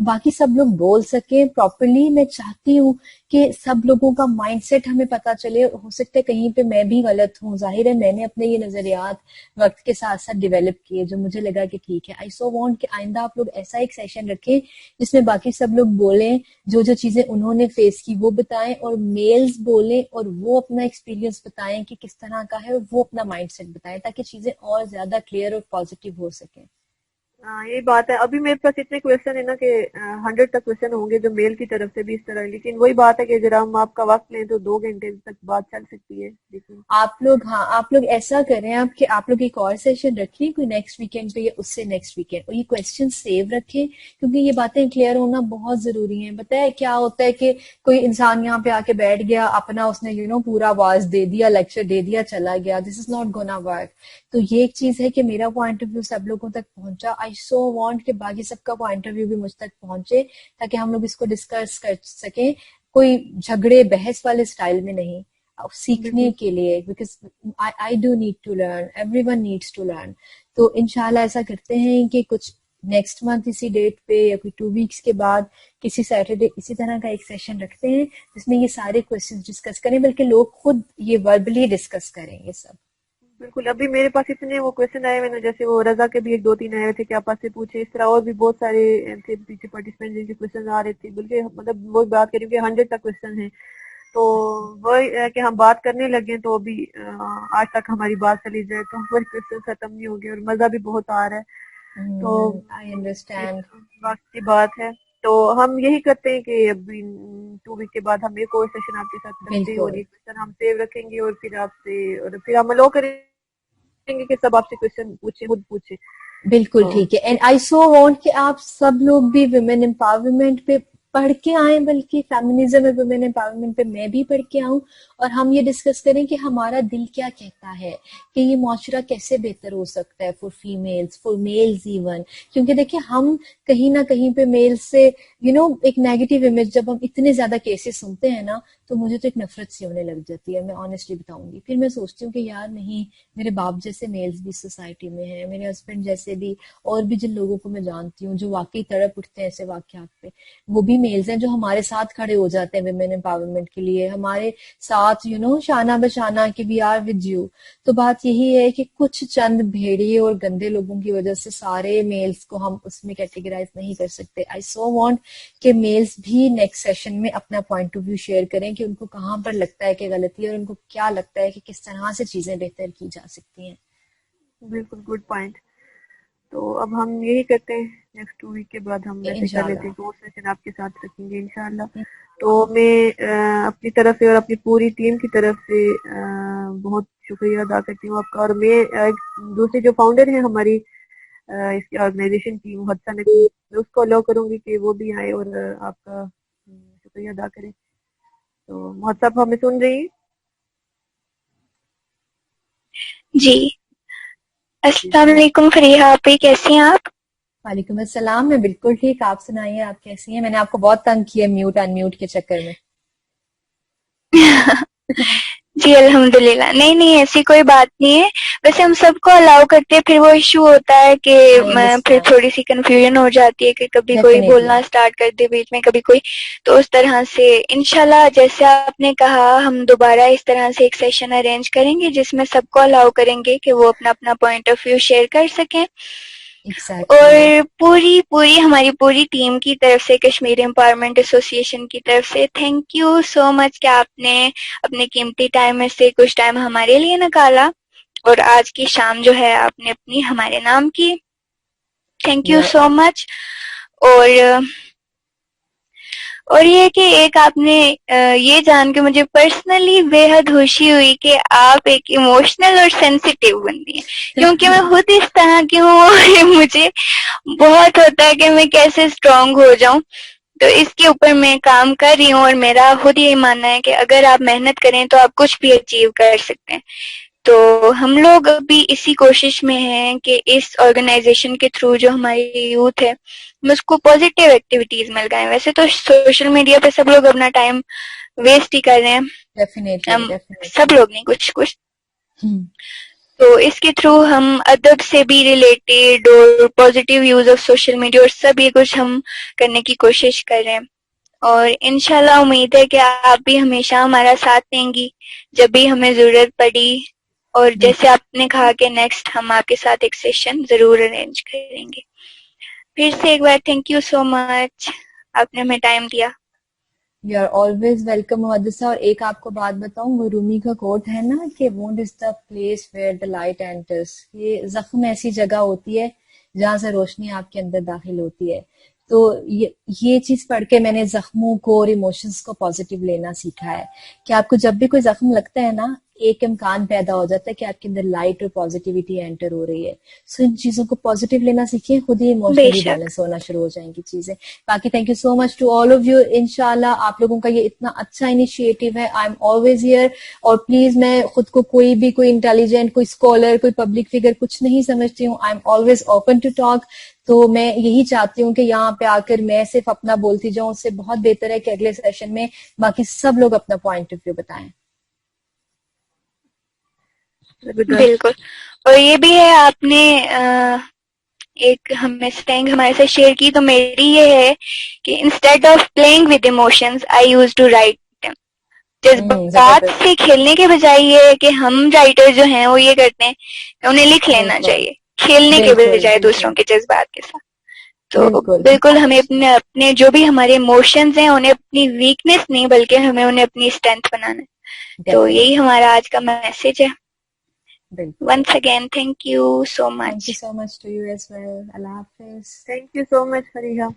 باقی سب لوگ بول سکیں پراپرلی. میں چاہتی ہوں کہ سب لوگوں کا مائنڈ سیٹ ہمیں پتا چلے. ہو سکتا ہے کہیں پہ میں بھی غلط ہوں، ظاہر ہے میں نے اپنے یہ نظریات وقت کے ساتھ ساتھ ڈیولپ کیے جو مجھے لگا کہ ٹھیک ہے. آئی سو وانٹ کہ آئندہ آپ لوگ ایسا ایک سیشن رکھیں جس میں باقی سب لوگ بولیں، جو جو چیزیں انہوں نے فیس کی وہ بتائیں، اور میلز بولیں اور وہ اپنا ایکسپیرینس بتائیں کہ کس طرح کا ہے، اور وہ اپنا مائنڈ سیٹ بتائیں تاکہ چیزیں اور زیادہ کلیئر اور پازیٹیو ہو سکیں. یہی بات ہے. ابھی میرے پاس اتنے کویشچن ہے نا کہ 100 تک کویشچن ہوں گے جو میل کی طرف سے بھی اس طرح، لیکن وہی بات ہے کہ اگر ہم آپ کا وقت لیں تو 2 گھنٹے تک بات چل سکتی ہے. لیکن آپ لوگ ایسا کریں کہ آپ لوگ ایک اور سیشن رکھیں کوئی نیکسٹ ویکینڈ پہ یا اس سے نیکسٹ ویکینڈ، اور یہ کویشچن سیو رکھیں کیونکہ یہ باتیں کلیئر ہونا بہت ضروری ہیں. پتہ ہے کیا ہوتا ہے کہ کوئی انسان یہاں پہ آ کے بیٹھ گیا، اپنا اس نے پورا آواز دے دیا، لیکچر دے دیا، چلا گیا. دس از ناٹ گونا ورک. تو یہ ایک چیز ہے کہ میرا پوائنٹ آف ویو سب لوگوں تک پہنچا. آئی سو وانٹ کہ باقی سب کا پوائنٹ آف ویو بھی مجھ تک پہنچے تاکہ ہم لوگ اس کو ڈسکس کر سکیں، کوئی جھگڑے بحث والے سٹائل میں نہیں، سیکھنے بالکل کے لیے. Because I do need to learn, everyone needs to learn. تو انشاءاللہ ایسا کرتے ہیں کہ کچھ نیکسٹ منتھ اسی ڈیٹ پہ یا کوئی 2 ویکس کے بعد کسی سیٹرڈے اسی طرح کا ایک سیشن رکھتے ہیں جس میں یہ سارے کویشچن ڈسکس کریں، بلکہ لوگ خود یہ وربلی ڈسکس کریں یہ سب. بالکل. ابھی میرے پاس اتنے وہ کویشچن آئے ہوئے نا، جیسے وہ رضا کے بھی 1-2-3 آئے ہوئے تھے کہ آپ سے پوچھے، اس طرح اور بھی بہت سارے تھے پیچھے پارٹیسپینٹ جن کے کویشچن آ رہے تھے، بلکہ مطلب وہی بات کریں کہ 100 تک کویشچن ہیں. تو وہی ہے کہ ہم بات کرنے لگے تو ابھی آج تک ہماری بات چلی جائے تو ہمارے کویشچن ختم نہیں ہوگے، اور مزہ بھی بہت آ رہا ہے. تو آئی انڈرسٹینڈ. وقت کی بات ہے تو ہم یہی کرتے ہیں کہ ابھی 2 ویک کے بعد ہم ایک اور سیشن آپ کے ساتھ رکھتے ہیں، اور بالکل یہ کویشچن ہم سیو رکھیں گے، اور پھر آپ سے، اور پھر ہم لو کریں گے کہ سب آپ سے کویشچن پوچھیں، خود پوچھیں. بالکل تو ٹھیک ہے. اینڈ آئی سو وانٹ کہ آپ سب لوگ بھی ویمن امپاورمنٹ پہ پڑھ کے آئیں، بلکہ فیمنزم اور ویمن امپاورمنٹ پہ میں بھی پڑھ کے آؤں، اور ہم یہ ڈسکس کریں کہ ہمارا دل کیا کہتا ہے کہ یہ معاشرہ کیسے بہتر ہو سکتا ہے for females, for males even. کیونکہ دیکھیں ہم کہیں نہ کہیں پہ میل سے ایک نیگیٹو امیج، جب ہم اتنے زیادہ کیسز سنتے ہیں نا تو مجھے تو ایک نفرت سی ہونے لگ جاتی ہے. میں آنیسٹلی بتاؤں گی، پھر میں سوچتی ہوں کہ یار نہیں، میرے باپ جیسے میلز بھی سوسائٹی میں ہیں، میرے ہسبینڈ جیسے بھی، اور بھی جن لوگوں کو میں جانتی ہوں جو واقعی تڑپ اٹھتے ہیں ایسے واقعات پہ، وہ بھی میلز ہیں جو ہمارے ساتھ کھڑے ہو جاتے ہیں ویمن امپاورمنٹ کے لیے، ہمارے ساتھ شانہ بشانہ کہ وی آر ود یو. تو بات یہی ہے کہ کچھ چند بھیڑیے اور گندے لوگوں کی وجہ سے سارے میلز کو ہم اس میں کیٹیگرائز نہیں کر سکتے. آئی سو وانٹ کہ میلز بھی نیکسٹ سیشن میں اپنا پوائنٹ آف ویو شیئر کریں کہ ان کو کہاں پر لگتا ہے کہ غلطی ہے، اور ان کو کیا لگتا ہے کہ کس طرح سے چیزیں بہتر کی جا سکتی ہیں. بالکل گڈ پوائنٹ. تو اب ہم یہی کرتے ہیں, نیکسٹ 2 ویک کے بعد ہم ویسے کر لیتے انشاءاللہ. ہیں کہ اور سیشن آپ کے ساتھ رکھیں گے انشاءاللہ. تو میں اپنی طرف سے اور اپنی پوری ٹیم کی طرف سے بہت شکریہ ادا کرتی ہوں آپ کا. اور میں دوسری جو فاؤنڈر ہیں ہماری اس کی آرگنائزیشن کی, محسن نقوی, میں اس کو الاؤ کروں گی کہ وہ بھی آئے اور آپ کا شکریہ ادا کریں. تو محسن صاحب ہمیں سن رہی ہیں؟ جی السلام علیکم فریحہ آپی, کیسی ہیں آپ؟ وعلیکم السلام, میں بالکل ٹھیک. آپ سنائیے, آپ کیسی ہیں؟ میں نے آپ کو بہت تنگ کیا میوٹ ان میوٹ کے چکر میں. جی الحمدللہ. نہیں ایسی کوئی بات نہیں ہے. ویسے ہم سب کو الاؤ کرتے ہیں, پھر وہ ایشو ہوتا ہے کہ I پھر understand. تھوڑی سی کنفیوژن ہو جاتی ہے کہ کبھی کوئی Definitely. بولنا اسٹارٹ کر دے بیچ میں, کبھی کوئی. تو اس طرح سے انشاءاللہ جیسے آپ نے کہا ہم دوبارہ اس طرح سے ایک سیشن ارینج کریں گے جس میں سب کو الاؤ کریں گے کہ وہ اپنا اپنا پوائنٹ آف ویو شیئر کر سکیں. اور Exactly. پوری ہماری پوری ٹیم کی طرف سے, کشمیر امپاورمنٹ ایسوسی ایشن کی طرف سے تھینک یو سو مچ کہ آپ نے اپنے قیمتی ٹائم میں سے کچھ ٹائم ہمارے لیے نکالا, اور آج کی شام جو ہے آپ نے اپنی ہمارے نام کی. تھینک یو You're سو مچ. اور یہ کہ ایک آپ نے یہ جان کے مجھے پرسنلی بے حد خوشی ہوئی کہ آپ ایک ایموشنل اور سینسیٹیو بندی ہیں, کیونکہ میں خود اس طرح کی ہوں اور مجھے بہت ہوتا ہے کہ میں کیسے اسٹرانگ ہو جاؤں. تو اس کے اوپر میں کام کر رہی ہوں, اور میرا خود یہ ماننا ہے کہ اگر آپ محنت کریں تو آپ کچھ بھی اچیو کر سکتے ہیں. تو ہم لوگ ابھی اسی کوشش میں ہیں کہ اس آرگنائزیشن کے تھرو جو ہماری یوتھ ہے ہم اس کو پازیٹیو ایکٹیویٹیز میں لگائیں. ویسے تو سوشل میڈیا پہ سب لوگ اپنا ٹائم ویسٹ ہی کر رہے ہیں, definitely, ہم definitely. سب لوگ نہیں, کچھ. Hmm. تو اس کے تھرو ہم ادب سے بھی ریلیٹڈ اور positive use of social media اور سب یہ کچھ ہم کرنے کی کوشش کر رہے ہیں. اور انشاءاللہ امید ہے کہ آپ بھی ہمیشہ ہمارا ساتھ دیں گی جب بھی ہمیں ضرورت پڑی. اور جیسے آپ نے کہا کہ نیکسٹ ہم آپ کے ساتھ ایک سیشن ضرور ارینج کریں گے. پھر سے ایک بار تھینک یو سو مچ, آپ نے ہمیں ٹائم دیا. You are always welcome Muhaddisa. اور ایک آپ کو بات بتاؤں, وہ رومی کا کوٹ ہے نا کہ Wundt is the place where the light enters. یہ زخم ایسی جگہ ہوتی ہے جہاں سے روشنی آپ کے اندر داخل ہوتی ہے. تو یہ چیز پڑھ کے میں نے زخموں کو اور ایموشنز کو پازیٹیو لینا سیکھا ہے کہ آپ کو جب بھی کوئی زخم لگتا ہے نا, ایک امکان پیدا ہو جاتا ہے کہ آپ کے اندر لائٹ اور پازیٹیوٹی انٹر ہو رہی ہے. سو ان چیزوں کو پازیٹیو لینا سیکھیں, خود ہی بے ایموشنلی شک. بیلنس ہونا شروع ہو جائیں گی چیزیں. باقی thank you so much to all of you. انشاءاللہ آپ لوگوں کا یہ اتنا اچھا انیشیٹو ہے. I am always here. اور پلیز میں خود کو کوئی انٹیلیجنٹ, کوئی اسکالر, کوئی پبلک فگر کچھ نہیں سمجھتی ہوں. I am always open to talk. تو میں یہی چاہتی ہوں کہ یہاں پہ آ کر میں صرف اپنا بولتی جاؤں, اس سے بہت بہتر ہے کہ اگلے سیشن میں باقی سب لوگ اپنا پوائنٹ آف ویو بتائیں. بالکل. اور یہ بھی ہے, آپ نے ایک ہمیں سٹینگ ہمارے ساتھ شیئر کی, تو میری یہ ہے کہ instead of playing with emotions I use to write. جذبات زبردست. سے کھیلنے کے بجائے یہ ہے کہ ہم رائٹر جو ہیں وہ یہ کرتے ہیں کہ انہیں لکھ لینا بالکل چاہیے, کھیلنے کے بالکل بجائے بالکل دوسروں کے جذبات کے ساتھ. تو بالکل. بالکل ہمیں اپنے جو بھی ہمارے ایموشنز ہیں انہیں اپنی ویکنیس نہیں بلکہ ہمیں انہیں اپنی اسٹرینتھ بنانا ہے. تو یہی ڈیفینیٹلی. ہمارا آج کا میسج ہے. بالکل. Once again thank you so thank you much. So much to you as well. اللہ حافظ. Thank you so much Fariha,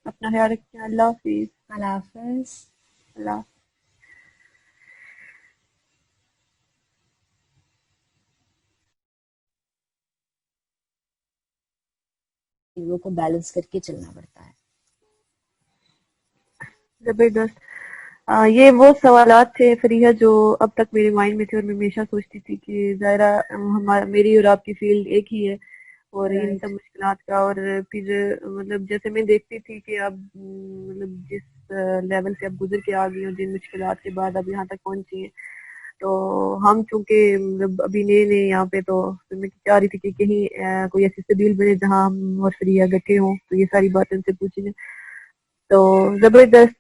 اپنا خیال رکھیں. اللہ حافظ. اللہ حافظ. اللہ. چیزوں کو بیلنس کر کے چلنا پڑتا ہے. زبردست. یہ وہ سوالات تھے فریحہ جو اب تک میرے مائنڈ میں تھے, اور میں ہمیشہ سوچتی تھی کہ ظاہرہ میری اور آپ کی فیلڈ ایک ہی ہے, اور ان رائٹ. سب مشکلات کا. اور پھر مطلب جیسے میں دیکھتی تھی کہ اب مطلب جس لیول سے اب گزر کے آ گئی ہوں, جن مشکلات کے بعد اب یہاں تک پہنچی ہیں, تو ہم چونکہ مطلب ابھی نئے یہاں پہ, تو میں چاہ رہی تھی کہ کہیں کوئی ایسی سبیل بنے جہاں ہم اور فریحہ بیٹھے ہوں تو یہ ساری باتیں ان سے پوچھیں گے. تو زبردست.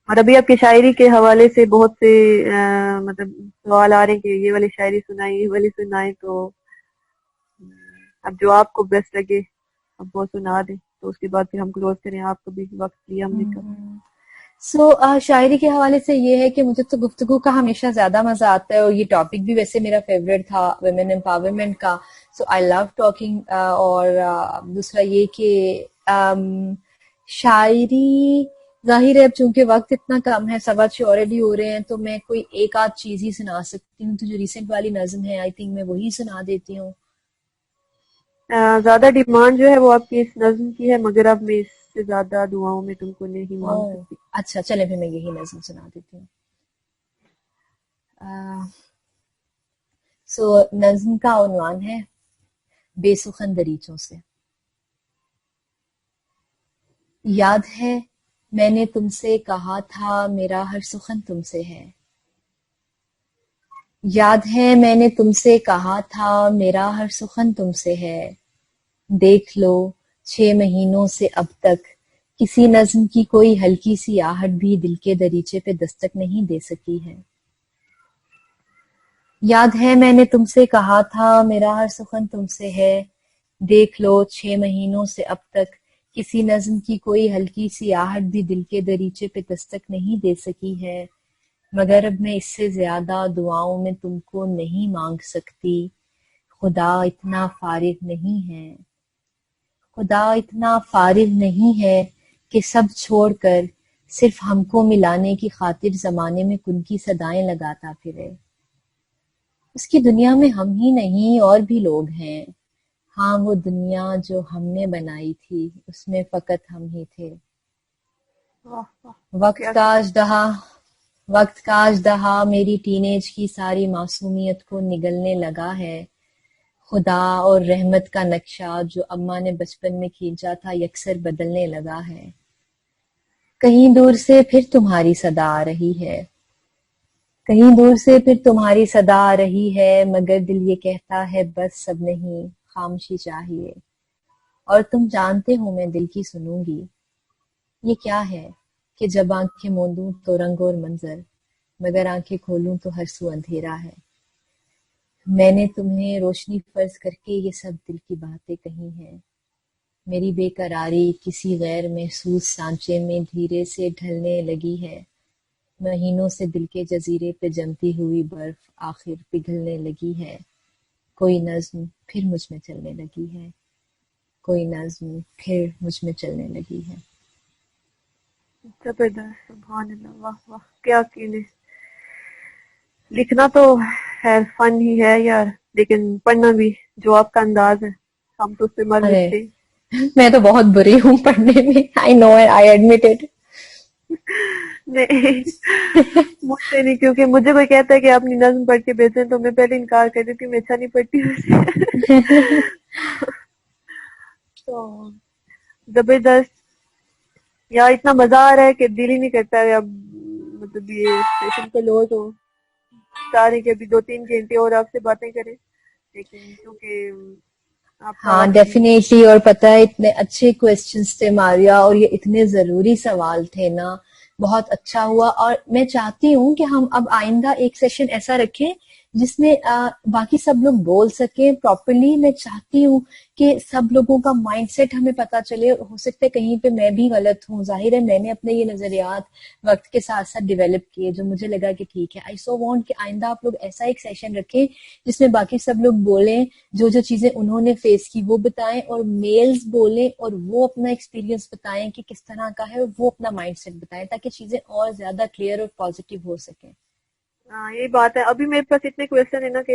اور ابھی آپ کی شاعری کے حوالے سے بہت سے مطلب سوال آ رہے ہیں کہ یہ والی شاعری سنائیں, یہ والی سنائیں. تو اب جو آپ کو بیسٹ لگے اب وہ سنا دیں, تو اس کے بعد پھر ہم کلوز کریں. آپ کو بھی وقت لیا ہم نے. سو شاعری کے حوالے سے یہ ہے کہ مجھے تو گفتگو کا ہمیشہ زیادہ مزہ آتا ہے، اور یہ ٹاپک بھی ویسے میرا فیوریٹ تھا ویمن امپاورمنٹ کا. سو آئی لو ٹاکنگ. اور دوسرا یہ کہ شاعری ظاہر ہے اب چونکہ وقت اتنا کم ہے، 6:15 آلریڈی ہو رہے ہیں، تو میں کوئی ایک آدھ چیز ہی سنا سکتی ہوں. تو جو ریسنٹ والی نظم ہے آئی تھنک میں وہی سنا دیتی ہوں. زیادہ ڈیمانڈ جو ہے وہ آپ کی اس نظم کی ہے، مگر اب میں اس سے زیادہ دعاؤں میں تم کو نہیں مانگ سکتی. اچھا چلیں پھر میں یہی نظم سنا دیتی ہوں. سو نظم کا عنوان ہے بے سخن دریچوں سے. یاد ہے میں نے تم سے کہا تھا میرا ہر سخن تم سے ہے. یاد ہے میں نے تم سے کہا تھا میرا ہر سخن تم سے ہے. دیکھ لو 6 مہینوں سے اب تک کسی نظم کی کوئی ہلکی سی آہٹ بھی دل کے دریچے پہ دستک نہیں دے سکی ہے. یاد ہے میں نے تم سے کہا تھا میرا ہر سخن تم سے ہے. دیکھ لو 6 مہینوں سے اب تک کسی نظم کی کوئی ہلکی سی آہٹ بھی دل کے دریچے پہ دستک نہیں دے سکی ہے. مگر اب میں اس سے زیادہ دعاؤں میں تم کو نہیں مانگ سکتی. خدا اتنا فارغ نہیں ہے، خدا اتنا فارغ نہیں ہے کہ سب چھوڑ کر صرف ہم کو ملانے کی خاطر زمانے میں کن کی صدائیں لگاتا پھرے. اس کی دنیا میں ہم ہی نہیں اور بھی لوگ ہیں. ہاں وہ دنیا جو ہم نے بنائی تھی اس میں فقط ہم ہی تھے. واہ واہ، وقت کیا کا اژدہا وقت کا اژدہا میری ٹین ایج کی ساری معصومیت کو نگلنے لگا ہے. خدا اور رحمت کا نقشہ جو اماں نے بچپن میں کھینچا تھا یکسر بدلنے لگا ہے. کہیں دور سے پھر تمہاری صدا آ رہی ہے، کہیں دور سے پھر تمہاری صدا آ رہی ہے، مگر دل یہ کہتا ہے بس سب نہیں، خاموشی چاہیے. اور تم جانتے ہو میں دل کی سنوں گی. یہ کیا ہے کہ جب آنکھیں موندوں تو رنگ اور منظر، مگر آنکھیں کھولوں تو ہر سو اندھیرا ہے. میں نے تمہیں روشنی فرض کر کے یہ سب دل کی باتیں کہی ہیں. میری بے قراری کسی غیر محسوس سانچے میں دھیرے سے ڈھلنے لگی ہے. مہینوں سے دل کے جزیرے پہ جمتی ہوئی برف آخر پگھلنے لگی ہے. کوئی نظم پھر مجھ میں چلنے لگی ہے، کوئی نظم پھر مجھ میں چلنے لگی ہے. زبردست، سبحان اللہ، واہ واہ، کیا کینے. لکھنا تو خیر فن ہی ہے یار، لیکن پڑھنا بھی جو آپ کا انداز ہے ہم تو اس پہ مر ارے مٹتے. میں تو بہت بری ہوں پڑھنے میں. آئی نو آئی ایڈمٹ اٹ. نہیں مجھ سے نہیں، کیونکہ مجھے کوئی کہتا ہے کہ آپ اپنی نظم پڑھ کے بھیجیں تو میں پہلے انکار کر دیتی ہوں، میں اچھا نہیں پڑھتی ویسے. تو زبردست یار، اتنا مزہ آ رہا ہے کہ دل ہی نہیں کرتا ہے اب مطلب یہ سیشن کو لو تو سارے کے ابھی 2-3 گھنٹے اور آپ سے باتیں کریں، لیکن کیونکہ آپ کا ہاں وقت بھی. ڈیفینیٹلی. اور پتہ ہے اتنے اچھے کوسچنس تھے ماریا، اور یہ اتنے ضروری سوال تھے نا. بہت اچھا ہوا. اور میں چاہتی ہوں کہ ہم اب آئندہ ایک سیشن ایسا رکھیں جس میں باقی سب لوگ بول سکیں پراپرلی. میں چاہتی ہوں کہ سب لوگوں کا مائنڈ سیٹ ہمیں پتا چلے. ہو سکتا ہے کہیں پہ میں بھی غلط ہوں، ظاہر ہے میں نے اپنے یہ نظریات وقت کے ساتھ ساتھ ڈیولپ کیے جو مجھے لگا کہ ٹھیک ہے. آئی سو وانٹ کہ آئندہ آپ لوگ ایسا ایک سیشن رکھیں جس میں باقی سب لوگ بولیں، جو جو چیزیں انہوں نے فیس کی وہ بتائیں، اور میلز بولیں اور وہ اپنا ایکسپیرینس بتائیں کہ کس طرح کا ہے، اور وہ اپنا مائنڈ سیٹ بتائیں تاکہ چیزیں اور زیادہ کلیئر اور پازیٹیو ہو سکیں. یہی بات ہے. ابھی میرے پاس اتنے کویشچن ہے نا کہ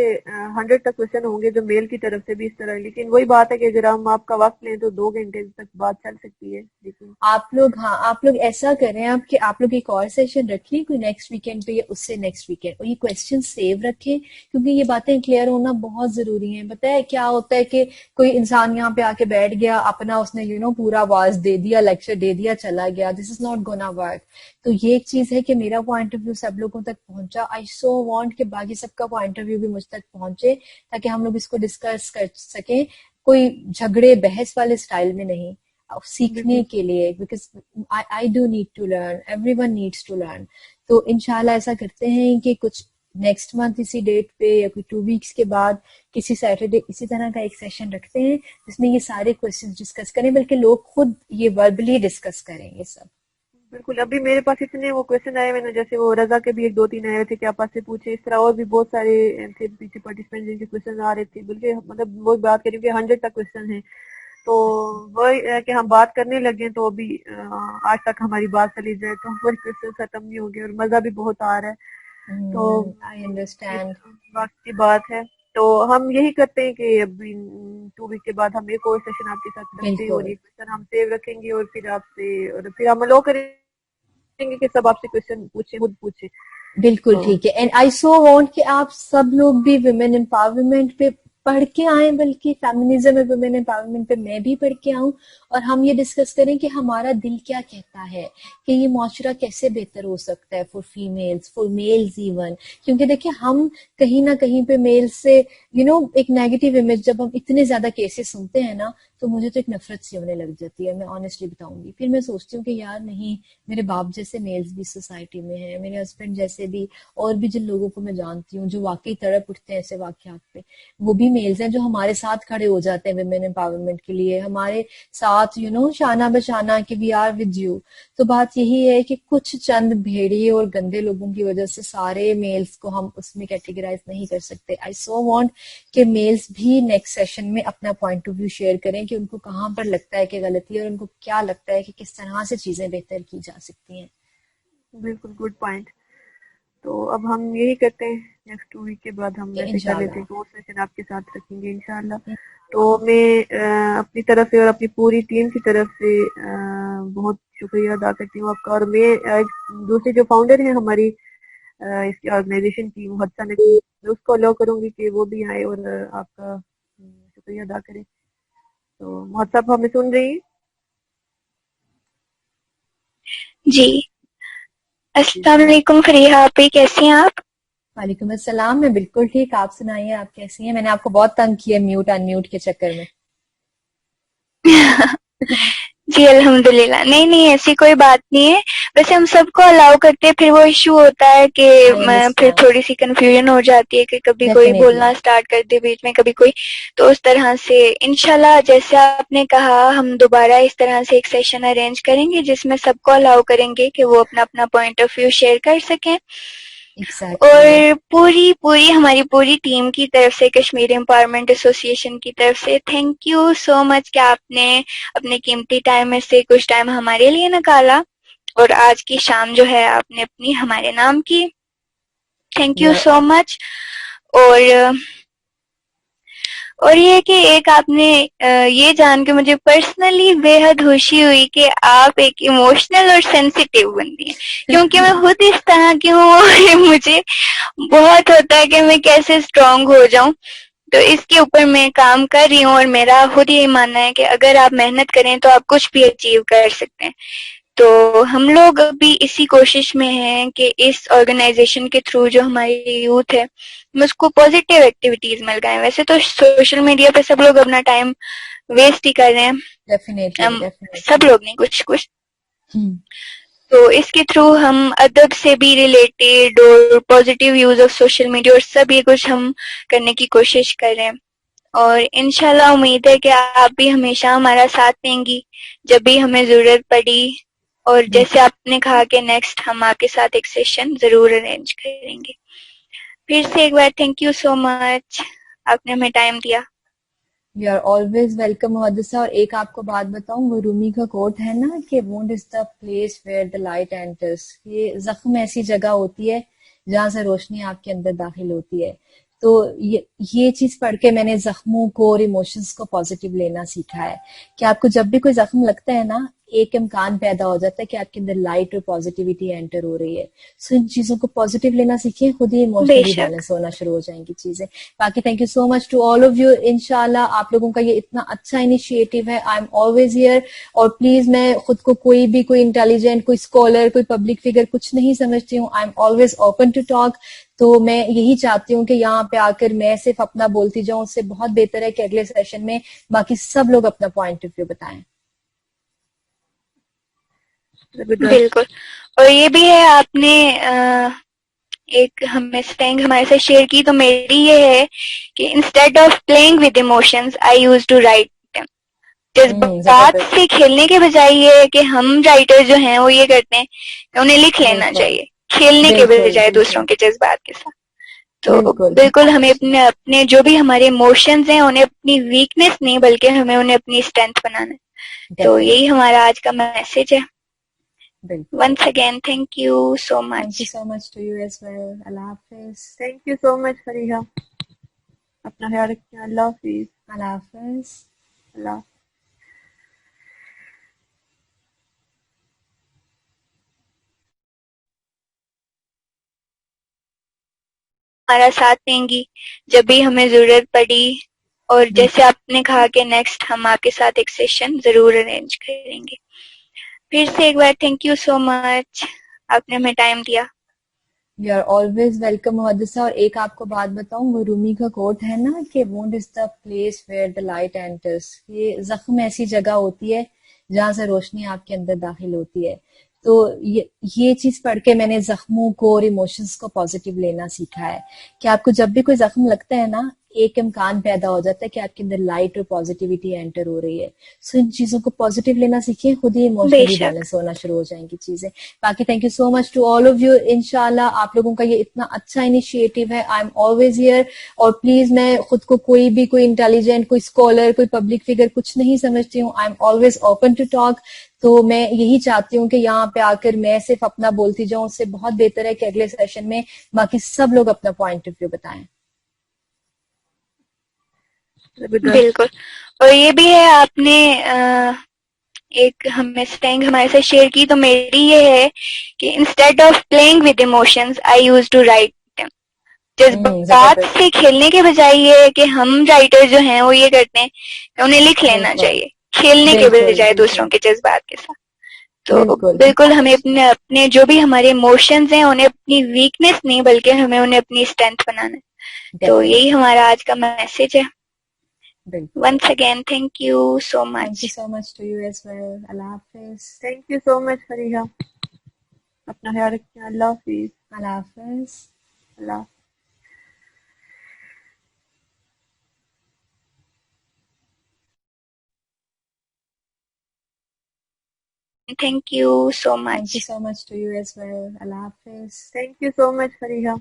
100 تک کویشچن ہوں گے جو میل کی طرف سے بھی اس طرح، لیکن وہی بات ہے کہ اگر ہم آپ کا وقت لیں تو 2 گھنٹے تک بات چل سکتی ہے. لیکن آپ لوگ ایسا کریں کہ آپ لوگ ایک اور سیشن رکھیں کوئی نیکسٹ ویکینڈ پہ یا اس سے نیکسٹ ویکینڈ، اور یہ کویشچن سیو رکھیں کیونکہ یہ باتیں کلیئر ہونا بہت ضروری ہیں. پتہ ہے کیا ہوتا ہے کہ کوئی انسان یہاں پہ آ کے بیٹھ گیا، اپنا اس نے پورا واز دے دیا، لیکچر دے دیا، چلا گیا. دس از ناٹ گونا ورک. تو یہ ایک چیز ہے کہ میرا پوائنٹ آف ویو سب لوگوں تک پہنچا. آئی سو وانٹ کہ باقی سب کا پوائنٹ آف ویو بھی مجھ تک پہنچے تاکہ ہم لوگ اس کو ڈسکس کر سکیں، کوئی جھگڑے بحث والے سٹائل میں نہیں، سیکھنے کے لیے. Because I do need to learn, everyone needs to learn. تو انشاءاللہ ایسا کرتے ہیں کہ کچھ نیکسٹ منتھ اسی ڈیٹ پہ یا کوئی 2 ویکس کے بعد کسی سیٹرڈے اسی طرح کا ایک سیشن رکھتے ہیں جس میں یہ سارے کویشچن ڈسکس کریں، بلکہ لوگ خود یہ وربلی ڈسکس کریں یہ سب. بالکل. ابھی میرے پاس اتنے وہ کوشچن آئے ہوئے نا, جیسے وہ رضا کے بھی 1 2 3 آئے ہوئے تھے کہ آپ سے پوچھیں, اس طرح اور بھی بہت سارے تھے پیچھے پارٹیسپینٹ جن کے کوشچن آ رہے تھے, بلکہ مطلب وہ بات کریں کہ 100 تک کوشچن ہیں. تو وہی ہے کہ ہم بات کرنے لگے تو ابھی آج تک ہماری بات چلی جائے تو ہمارے کوشچن ختم نہیں ہو گئے, اور مزہ بھی بہت آ رہا ہے. تو آئی انڈرسٹینڈ. وقت کی بات ہے. تو ہم یہی کرتے ہیں کہ ابھی 2 ویک کے بعد ہم ایک اور سیشن آپ کے ساتھ رکھتے ہیں, اور بالکل ایک کوشچن ہم سیو رکھیں گے, اور پھر آپ سے, اور پھر ہم لو کریں گے کہ سب آپ سے کوشچن پوچھیں, خود پوچھیں. بالکل تو ٹھیک ہے. اینڈ آئی سو وانٹ کہ آپ سب لوگ بھی ویمن امپاورمنٹ پہ پڑھ کے آئیں, بلکہ فیمنزم اور ویمن امپاورمنٹ پہ میں بھی پڑھ کے آؤں, اور ہم یہ ڈسکس کریں کہ ہمارا دل کیا کہتا ہے, کہ یہ معاشرہ کیسے بہتر ہو سکتا ہے for females, for males even. کیونکہ دیکھیں ہم کہیں نہ کہیں پہ میل سے ایک نیگیٹو امیج, جب ہم اتنے زیادہ کیسز سنتے ہیں نا, تو مجھے تو ایک نفرت سی ہونے لگ جاتی ہے, میں آنیسٹلی بتاؤں گی. پھر میں سوچتی ہوں کہ یار نہیں, میرے باپ جیسے میلز بھی سوسائٹی میں ہیں, میرے ہسبینڈ جیسے بھی, اور بھی جن لوگوں کو میں جانتی ہوں جو واقعی تڑپ اٹھتے ہیں ایسے واقعات پہ, وہ بھی میلز ہیں جو ہمارے ساتھ کھڑے ہو جاتے ہیں ویمن امپاورمنٹ کے لیے, ہمارے ساتھ شانہ بشانہ کہ وی آر ود یو. تو بات یہی ہے کہ کچھ چند بھیڑیے اور گندے لوگوں کی وجہ سے سارے میلز کو ہم اس میں کیٹیگرائز نہیں کر سکتے. آئی سو وانٹ کہ میلز بھی نیکسٹ سیشن میں اپنا پوائنٹ آف ویو شیئر کریں کہ ان کو کہاں پر لگتا ہے کہ غلطی ہے, اور ان کو کیا لگتا ہے کہ کس طرح سے چیزیں بہتر کی جا سکتی ہیں. بالکل گڈ پوائنٹ. تو اب ہم یہی کرتے ہیں, نیکسٹ 2 ویک کے بعد ہم ایسے کر لیتے ہیں کہ وہ سیشن آپ کے ساتھ رکھیں گے انشاءاللہ. تو میں اپنی طرف سے اور اپنی پوری ٹیم کی طرف سے بہت شکریہ ادا کرتی ہوں آپ کا. اور میں دوسری جو فاؤنڈر ہیں ہماری اس کی آرگنائزیشن کی, محدثہ نقوی, میں اس کو الاؤ کروں گی کہ وہ بھی آئے اور آپ کا شکریہ ادا کریں. تو محدثہ آپ ہمیں سن رہی ہیں؟ جی. السلام علیکم فریحہ آپی, کیسی ہیں آپ؟ وعلیکم السلام, میں بالکل ٹھیک. آپ سنائیے, آپ کیسی ہیں؟ میں نے آپ کو بہت تنگ کیا میوٹ ان میوٹ کے چکر میں. جی الحمدللہ. نہیں ایسی کوئی بات نہیں ہے, ویسے ہم سب کو الاؤ کرتے ہیں, پھر وہ ایشو ہوتا ہے کہ پھر تھوڑی سی کنفیوژن ہو جاتی ہے کہ کبھی کوئی بولنا اسٹارٹ کر دے بیچ میں, کبھی کوئی, تو اس طرح سے انشاءاللہ جیسے آپ نے کہا ہم دوبارہ اس طرح سے ایک سیشن ارینج کریں گے جس میں سب کو الاؤ کریں گے کہ وہ اپنا اپنا پوائنٹ آف ویو شیئر کر سکیں. اور پوری ہماری پوری ٹیم کی طرف سے, کشمیر امپاورمنٹ ایسوسی ایشن کی طرف سے تھینک یو سو مچ کہ آپ نے اپنے قیمتی ٹائم میں سے کچھ ٹائم ہمارے لیے نکالا, اور آج کی شام جو ہے آپ نے اپنی ہمارے نام کی. تھینک یو سو مچ. اور یہ کہ ایک آپ نے یہ جان کے مجھے پرسنلی بے حد خوشی ہوئی کہ آپ ایک ایموشنل اور سینسیٹیو بندی ہیں, کیونکہ میں خود اس طرح کی ہوں. مجھے بہت ہوتا ہے کہ میں کیسے اسٹرانگ ہو جاؤں, تو اس کے اوپر میں کام کر رہی ہوں, اور میرا خود یہ ماننا ہے کہ اگر آپ محنت کریں تو آپ کچھ بھی اچیو کر سکتے ہیں. تو ہم لوگ ابھی اسی کوشش میں ہیں کہ اس آرگنائزیشن کے تھرو جو ہماری یوتھ ہے ہم اس کو پازیٹیو ایکٹیویٹیز میں لگائیں. ویسے تو سوشل میڈیا پہ سب لوگ اپنا ٹائم ویسٹ ہی کر رہے ہیں, سب لوگ نہیں, کچھ. تو اس کے تھرو ہم ادب سے بھی ریلیٹڈ اور positive use of social media اور سب یہ کچھ ہم کرنے کی کوشش کر رہے ہیں. اور انشاءاللہ امید ہے کہ آپ بھی ہمیشہ ہمارا ساتھ دیں گی جب بھی ہمیں ضرورت پڑی, اور جیسے آپ نے کہا کہ نیکسٹ ہم آپ کے ساتھ ایک سیشن ضرور ارینج کریں گے. پھر سے ایک بار تھینک یو سو مچ, آپ نے ہمیں ٹائم دیا. You are always welcome Muhaddisa. اور ایک آپ کو بات بتاؤں, وہ رومی کا کوٹ ہے نا کہ Wundt is the place where the light اینٹرز. یہ زخم ایسی جگہ ہوتی ہے جہاں سے روشنی آپ کے اندر داخل ہوتی ہے. تو یہ چیز پڑھ کے میں نے زخموں کو اور ایموشنز کو پازیٹیو لینا سیکھا ہے, کہ آپ کو جب بھی کوئی زخم لگتا ہے نا, ایک امکان پیدا ہو جاتا ہے کہ آپ کے اندر لائٹ اور پازیٹیوٹی انٹر ہو رہی ہے. سو ان چیزوں کو پازیٹیو لینا سیکھیں, خود ہی ایموشنلی بیلنس ہونا شروع ہو جائیں گی چیزیں. باقی thank you so much to all of you. انشاءاللہ آپ لوگوں کا یہ اتنا اچھا انیشیٹو ہے. I am always here. اور پلیز میں خود کو کوئی انٹیلیجنٹ, کوئی اسکالر, کوئی پبلک فگر کچھ نہیں سمجھتی ہوں. I am always open to talk. تو میں یہی چاہتی ہوں کہ یہاں پہ آ کر میں صرف اپنا بولتی جاؤں, اس سے بہت بہتر ہے کہ اگلے سیشن میں باقی سب لوگ اپنا پوائنٹ آف ویو بتائیں. بالکل. اور یہ بھی ہے, آپ نے ایک ہمیں سٹینگ ہمارے ساتھ شیئر کی, تو میری یہ ہے کہ instead of playing with emotions I use to write them. جذبات زبردست. سے کھیلنے کے بجائے یہ ہے کہ ہم رائٹر جو ہیں وہ یہ کرتے ہیں کہ انہیں لکھ لینا بالکل چاہیے کھیلنے کے بالکل بجائے دوسروں کے جذبات کے ساتھ. تو بالکل. بالکل ہمیں اپنے جو بھی ہمارے ایموشنز ہیں انہیں اپنی ویکنیس نہیں بلکہ ہمیں انہیں اپنی اسٹرینتھ بنانا ہے. تو Definitely. یہی ہمارا آج کا میسج ہے. بالکل. Once again thank you so Thank much. you so much to you as well. اللہ حافظ. Thank you so much Fariha. اپنا خیال رکھیں. اللہ حافظ. اللہ حافظ. اللہ. ہمارا ساتھ دیں گی جب بھی ہمیں ضرورت پڑی. اور جیسے آپ نے کہا کہ نیکسٹ ہم آپ کے ساتھ ایک سیشن ضرور ارینج کریں گے. پھر سے ایک بار تھینک یو سو مچ. آپ نے ہمیں ٹائم دیا. You are always welcome Muhaddisa. اور ایک آپ کو بات بتاؤں, وہ رومی کا کوٹ ہے نا کہ Wundt is the place where the light enters. یہ زخم ایسی جگہ ہوتی ہے جہاں سے روشنی آپ کے اندر داخل ہوتی ہے. تو یہ چیز پڑھ کے میں نے زخموں کو اور ایموشنز کو پازیٹیو لینا سیکھا ہے کہ آپ کو جب بھی کوئی زخم لگتا ہے نا, ایک امکان پیدا ہو جاتا ہے کہ آپ کے اندر لائٹ اور پازیٹیوٹی انٹر ہو رہی ہے. سو ان چیزوں کو پازیٹیو لینا سیکھیں, خود ہی بے ایموشنلی شک. بیلنس ہونا شروع ہو جائیں گی چیزیں. باقی thank you so much to all of you. انشاءاللہ آپ لوگوں کا یہ اتنا اچھا انیشیٹو ہے. I am always here. اور پلیز میں خود کو کوئی انٹیلیجنٹ, کوئی اسکالر, کوئی پبلک فگر کچھ نہیں سمجھتی ہوں. I am always open to talk. تو میں یہی چاہتی ہوں کہ یہاں پہ آ کر میں صرف اپنا بولتی جاؤں, اس سے بہت بہتر ہے کہ اگلے سیشن میں باقی سب لوگ اپنا پوائنٹ آف ویو بتائیں. بالکل. اور یہ بھی ہے آپ نے ایک ہمیں سٹینگ ہمارے ساتھ شیئر کی. تو میری یہ ہے کہ instead of playing with emotions I use to write. جذبات زبردست. سے کھیلنے کے بجائے یہ ہے کہ ہم رائٹر جو ہیں وہ یہ کرتے ہیں کہ انہیں لکھ لینا بالکل چاہیے کھیلنے کے بالکل بجائے دوسروں کے جذبات کے ساتھ. تو بالکل. بالکل ہمیں اپنے جو بھی ہمارے ایموشنز ہیں انہیں اپنی ویکنیس نہیں بلکہ ہمیں انہیں اپنی اسٹرینتھ بنانا ہے. تو Definitely. یہی ہمارا آج کا میسج ہے. بالکل. Once again thank you so thank much. You so much to you as well. اللہ حافظ. Thank you so much Fariha. اپنا خیال رکھیں. اللہ حافظ. اللہ حافظ. اللہ. Thank you so thank much. You so much to you as well. اللہ حافظ. Thank you so much Fariha.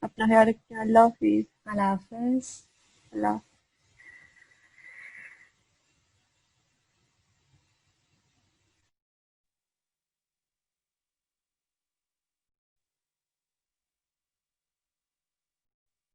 اپنا خیال رکھیں. اللہ حافظ. اللہ حافظ. اللہ.